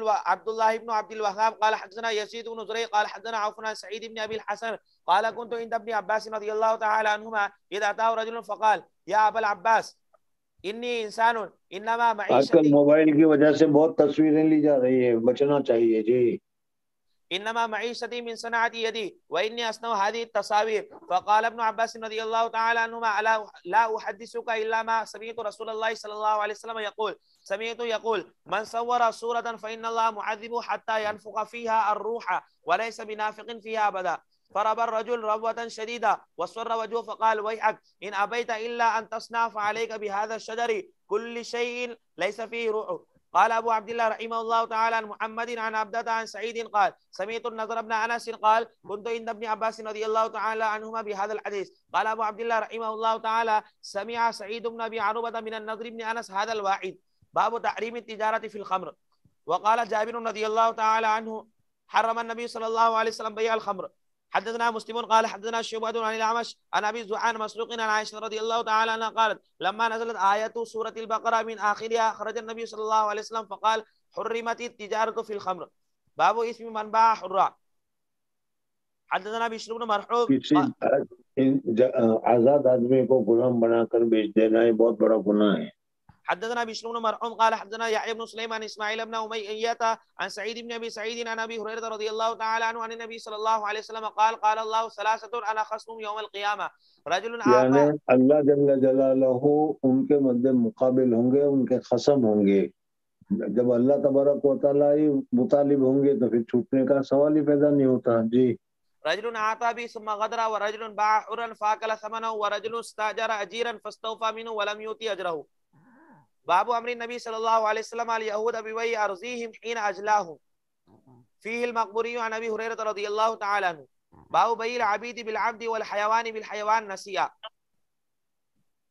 الله بن عبد الوهاب قال حدثنا يزيد بن زريع قال حدثنا عوف عن سعيد بن ابي الحسن قال كنت عند ابن عباس رضي الله تعالى عنهما اذا اتاه رجل فقال يا ابا العباس انی انسان انما معیشتی. آج کل موبائل کی وجہ سے بہت تصویریں لی جا رہی ہیں، بچنا چاہیے. جی انما معیشتی من صنعت یدی وانی اصنع هذه التصاویر. فقال ابن عباس رضی اللہ تعالی عنہما لا احدثك الا ما سمعت رسول الله صلی اللہ علیہ وسلم يقول سمعت يقول من صور صورة فإن الله معذب حتى ينفخ فيها الروح وليس بنافق فيها أبدا. فرب الرجل ربوة شديدة وصر وجهه فقال ويحك إن أبيت إلا أن تصنع فعليك بهذا الشجر كل شيء ليس فيه روح. قال أبو عبد الله رحمه الله تعالى عن محمد عن عبدة عن سعيد قال سمعت النضر بن أنس قال كنت عند ابن عباس رضي الله تعالى عنهما بهذا الحديث. قال أبو عبد الله رحمه الله تعالى سمع سعيد بن أبي عروبة من النضر بن أنس هذا الواحد. باب تحريم التجارة في الخمر. وقال جابر رضي الله تعالى عنه حرم النبي صلى الله عليه وسلم بيع الخمر. حدثنا مسلم قال حدثنا شعبة عن الأعمش عن أبي زعان مسروق عن عائشة رضي الله تعالى عنها قالت لما نزلت آية سورة البقرة من آخرها خرج النبي صلى الله عليه وسلم فقال حرمت التجارة في الخمر. باب اسم من باع حرا. حدثنا بشر بن مرحوم آزاد آدمی کو غلام بنا کر بیچ دینا یہ بہت بڑا گناہ ہے. حدثنا بشر بن مرحوم قال حدثنا يحيى بن سليمان اسماعيل بن أمية عن سعيد بن ابي سعيد عن ابي هريرة رضي الله تعالى عنه عن النبي صلى الله عليه وسلم قال قال الله ثلاثة انا خصمهم يوم القيامة رجل یعنی اللہ جل جلالہ ان کے مد مقابل ہوں گے، ان کے خصم ہوں گے. جب اللہ تبارک و تعالیٰ مطالب ہوں گے تو پھر چھوٹنے کا سوال ہی پیدا نہیں ہوتا. جی رجل اعطى بي ثم غدر ورجل باع حرا فاكل ثمنه ورجل استاجر اجيرا فاستوفى منه ولم يؤتي اجره. باب امر النبي صلى الله عليه وسلم اليهود ببيع ارضهم حين اجلاهم. فيه المقبوري عن ابي هريره رضي الله تعالى عنه باب بيع العبيد بالعبد والحيوان بالحيوان نسيا.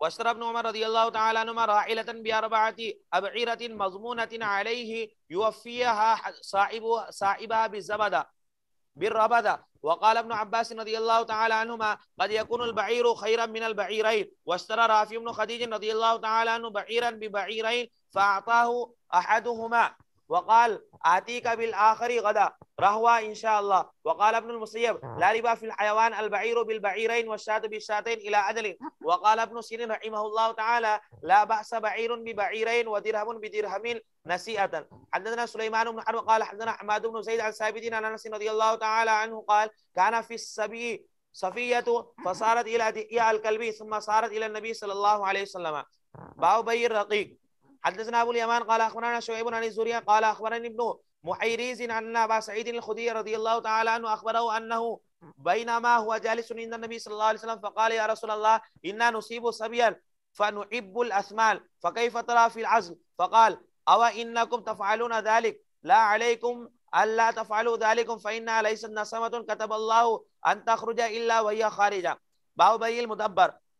واشترى ابن عمر رضي الله تعالى عنهما راحلة بأربعة أبعرة مضمونة عليه يوفيها صاحبها بالربدة. وقال ابن عباس رضي الله تعالى عنهما قد يكون البعير خيرا من البعيرين. واشترى رافع بن خديج رضي الله تعالى عنه بعيرا ببعيرين فأعطاه أحدهما وقال آتيك بالآخر غدا رهوا إن شاء الله. وقال ابن المسيب لا ربا في الحيوان البعير بالبعيرين والشاة بالشاتين إلى أجل. وقال ابن سيرين رحمه الله تعالى لا بأس بعير ببعيرين ودرهم بدرهم نسيئة. حدثنا سليمان بن حرب قال حدثنا حماد بن زيد عن ثابت عن أنس رضي الله تعالى عنه قال كان في السبي صفية فصارت إلى دحية الكلبي ثم صارت إلى النبي صلى الله عليه وسلم. باب بيع الرقيق. حدثنا ابو اليمان قال اخبرنا شعيب عن الزهري قال اخبرني ابن محيريز عن ابا سعيد الخدري رضي الله تعالى عنه اخبره انه بينما هو جالس عند النبي صلى الله عليه وسلم فقال يا رسول الله انا نصيب صبيا فنحب الاثمان فكيف ترى في العزل؟ فقال او انكم تفعلون ذلك لا عليكم الا تفعلوا ذلك فانها ليست نسمه كتب الله ان تخرج الا وهي خارجه. باب بيع المدبر.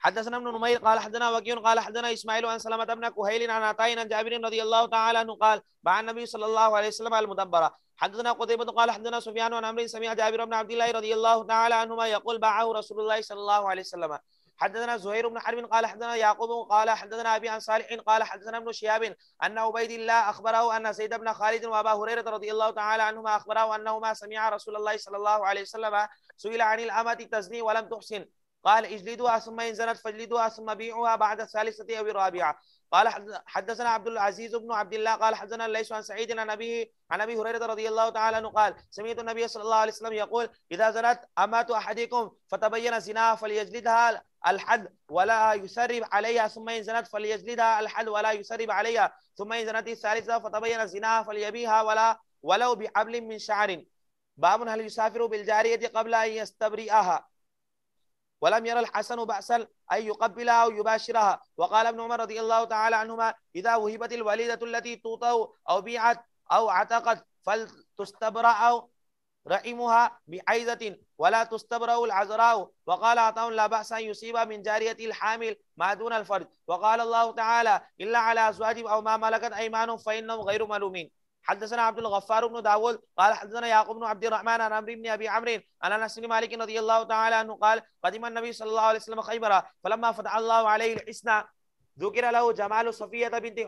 حدثنا ابن نمير قال حدثنا وكيع قال حدثنا اسماعيل عن سلمة بن كهيل عن عطاء عن جابر رضي الله تعالى عنه قال باع النبي صلى الله عليه وسلم المدبرة. حدثنا قتيبة قال حدثنا سفيان عن عمرو سمع جابر بن عبد الله رضي الله تعالى عنهما يقول باعه رسول الله صلى الله عليه وسلم. حدثنا زهير بن حرب قال حدثنا يعقوب قال حدثنا ابي عن صالح قال حدثنا ابن شهاب ان عبيد الله اخبره ان زيد بن خالد وابا هريره رضي الله تعالى عنهما اخبره انهما سمع رسول الله صلى الله عليه وسلم سئل عن الامة تزني ولم تحسن قال اجلدوها ثم ان زنت فاجلدوها ثم بيعوها بعد الثالثة او الرابعة. قال حدثنا عبد العزيز بن عبد الله قال حدثنا ليس عن سعيد عن ابي هريره رضي الله تعالى عنه قال سمعت النبي صلى الله عليه وسلم يقول اذا زنت امات احدكم فتبين زناها فليجلدها الحد ولا يسرب عليها ثم ان زنت فليجلدها الحد ولا يسرب عليها ثم ان زنت الثالثة فتبين زناها فليبيها ولو بحبل من شعر. باب هل يسافر بالجارية قبل ان يستبرئها ولم ير الحسن بأسا أن يقبلها أو يباشرها. وقال ابن عمر رضي الله تعالى عنهما إذا وهبت الوليدة التي توطأ أو بيعت أو عتقت فلتستبرأ رحمها بحيزة ولا تستبرأ العذراء. وقال عطاء لا بأس أن يصيب من جارية الحامل ما دون الفرج. وقال الله تعالى إلا على أزواجهم أو ما ملكت أيمانهم فإنهم غير ملومين. حدثنا عبد الغفار بن داود قال حدثنا يعقوب بن عبد الرحمن عن عمرو بن ابي عمرو عن انس بن مالك رضي الله تعالى عنه قال قدم النبي صلى الله عليه وسلم خيبر فلما فتح الله عليه الحسنى ذكر له جمال صفية بنت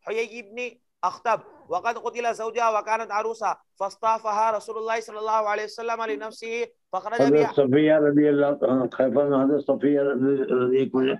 حيي بن اخطب وقد قتل زوجها وكانت عروسا فاصطافها رسول الله صلى الله عليه وسلم لنفسه فخرج بها. صفية رضي الله عنها خيبر میں حضرت صفیہ ایک منٹ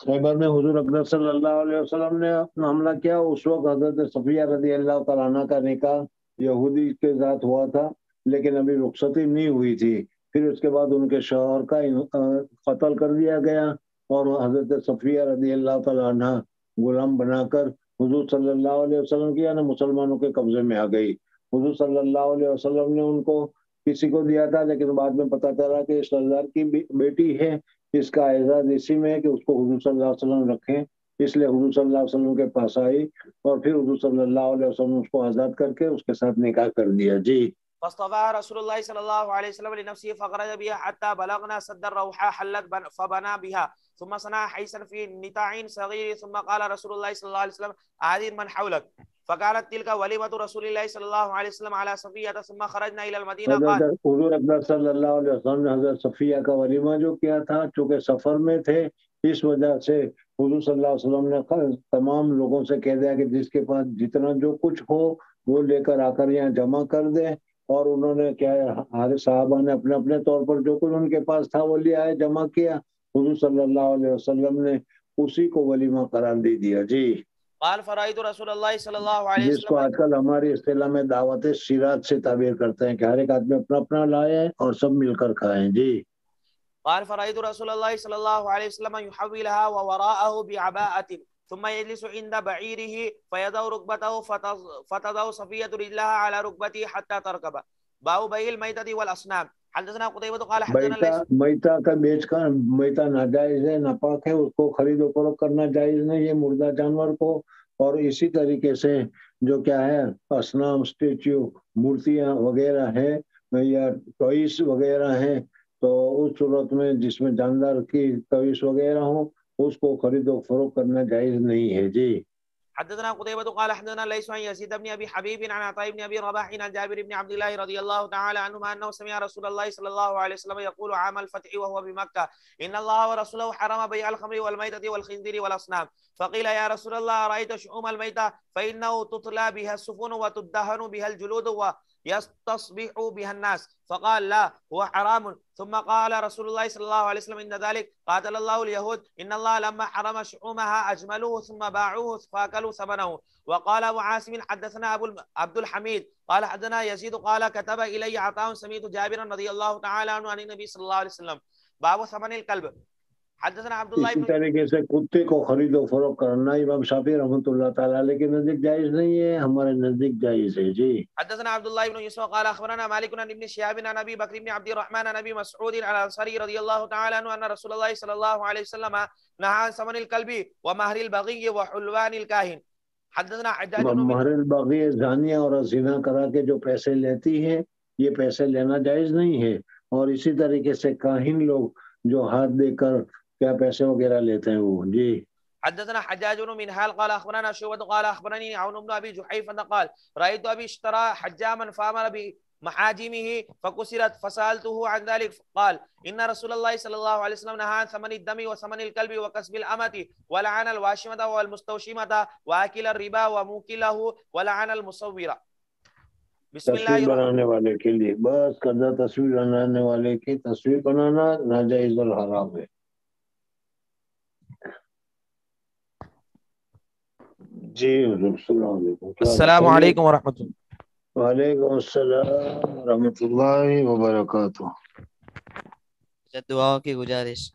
خیبر میں حضور اکرم صلی اللہ علیہ وسلم نے اپنا حملہ کیا. اس وقت حضرت صفیہ رضی اللہ تعالیٰ عنہ کا نکاح یہودی کے ذات ہوا تھا لیکن ابھی رخصتی نہیں ہوئی تھی. پھر اس کے بعد ان کے شوہر کا قتل کر دیا گیا اور حضرت صفیہ رضی اللہ تعالیٰ عنہ غلام بنا کر حضور صلی اللہ علیہ وسلم کی یعنی مسلمانوں کے قبضے میں آ گئی. حضور صلی اللہ علیہ وسلم نے ان کو کسی کو دیا تھا لیکن بعد میں پتہ چلا کہ اس سردار کی بیٹی ہے. اس کا اعزاز اسی میں ہے کہ اس کو حضور صلی اللہ علیہ وسلم رکھیں. اس لیے حضور صلی اللہ علیہ وسلم کے پاس آئی اور پھر حضور صلی اللہ علیہ وسلم اس کو آزاد کر کے اس کے ساتھ نکاح کر دیا. جی. فاصطفاها رسول الله صلى الله عليه وسلم لنفسه فخرج بها حتى بلغنا سد الروحاء حلت فبنى بها ثم صنع حيثا في نطاع صغير ثم قال رسول الله صلى الله عليه وسلم عادل من حولك فكانت تلك وليمة رسول الله صلى الله عليه وسلم على صفية ثم خرجنا إلى المدينة. قال حضور اکرم صلی اللہ علیہ وسلم نے حضرت صفیہ کا ولیمہ جو کیا تھا چونکہ سفر میں تھے اس وجہ سے حضور صلی اللہ علیہ وسلم نے تمام لوگوں سے کہہ دیا کہ جس کے پاس جتنا جو کچھ ہو وہ لے کر آ کر یہاں جمع کر دیں. اور انہوں نے کیا ہر صحابہ نے اپنے اپنے طور پر جو کچھ ان کے پاس تھا وہ لے آئے جمع کیا. حضور صلی اللہ علیہ وسلم نے اسی کو ولیمہ قرار دے دیا. جی. قال فرأيت رسول الله صلی اللہ علیہ جس کو وسلم آج کل ہماری اصطلاح میں دعوت سیرات سے تعبیر کرتے ہیں کہ ہر ایک آدمی اپنا اپنا لائے اور سب مل کر کھائیں. جی. قال فرأيت رسول الله صلى الله عليه وسلم يحولها ووراءه بعباءة ثم يجلس عند بعيره فيضع ركبته فتضع صفية رجلها على ركبته حتى تركب. باب بيع الميتة والأصنام. حدثنا قتيبة قال حدثنا میتہ کا بیچ کر میتہ ناجائز ہے، ناپاک ہے، اس کو خرید و فروخت کرنا جائز نہیں ہے مردہ جانور کو. اور اسی طریقے سے جو کیا ہے اصنام، اسٹیچو، مورتیاں وغیرہ ہیں یا ٹوائس وغیرہ ہیں، تو اس صورت میں جس میں جاندار کی ٹوائس وغیرہ ہوں اس کو خرید و فروخت کرنا جائز نہیں ہے. جی. حدثنا قتيبة قال حدثنا ليس عن يزيد بن ابي حبيب عن عطاء بن ابي رباح عن جابر بن عبد الله رضي الله تعالى عنهما انه سمع رسول الله صلى الله عليه وسلم يقول عام الفتح وهو بمكة ان الله ورسوله حرم بيع الخمر والميتة والخنزير والاصنام. فقيل يا رسول الله ارايت شؤوم الميتة فانه تطلى بها السفن وتدهن بها الجلود يستصبح بها الناس. فقال لا هو حرام. ثم قال رسول الله صلى الله عليه وسلم عند ذلك قاتل الله اليهود ان الله لما حرم شؤومها اجملوه ثم باعوه فاكلوا ثمنه. وقال ابو عاصم حدثنا عبد الحميد قال حدثنا يزيد قال كتب الي عطاء سمعت جابرا رضي الله تعالى عنه عن النبي صلى الله عليه وسلم. باب ثمن الكلب. حدثنا عبد الله اسی بن طریقے سے کتے کو خرید و فروخت کرنا امام شافعی رحمۃ اللہ تعالی علیہ کے نزدیک جائز نہیں ہے، ہمارے نزدیک جائز ہے. جی. حدثنا عبد الله بن يوسف قال اخبرنا مالك عن ابن شهاب عن ابي بكر بن عبد الرحمن عن ابي مسعود الانصاري رضي الله تعالى عنه ان رسول الله صلى الله عليه وسلم نهى عن ثمن الكلب ومهر البغي وحلوان الكاهن. حدثنا حجاج بن مہر البغی زانیہ اور زنا کرا کے جو پیسے لیتی ہے یہ پیسے لینا جائز نہیں ہے، اور اسی طریقے سے کاہن لوگ جو ہاتھ دے کر کیا پیسے وغیرہ لیتے ہیں وہ. جی. حدثنا حجاج بن منهال قال اخبرنا شعبة قال اخبرني عون بن ابي جحيفة قال رايت ابي اشترى حجاما فامر بمحاجمه فكسرت فسالته عن ذلك قال ان رسول الله صلى الله عليه وسلم نهى عن ثمن الدم وثمن الكلب وكسب الامة ولعن الواشمة والمستوشمة واكل الربا وموكله ولعن المصور. بسم اللہ تصویر بنانے والے کے لیے بس قرضہ تصویر بنانے والے کی تصویر بنانا ناجائز اور حرام ہے. جی حضور السلام علیکم. السلام علیکم ورحمۃ اللہ. وعلیکم السلام ورحمۃ اللہ وبرکاتہ. دعاؤں کی گزارش.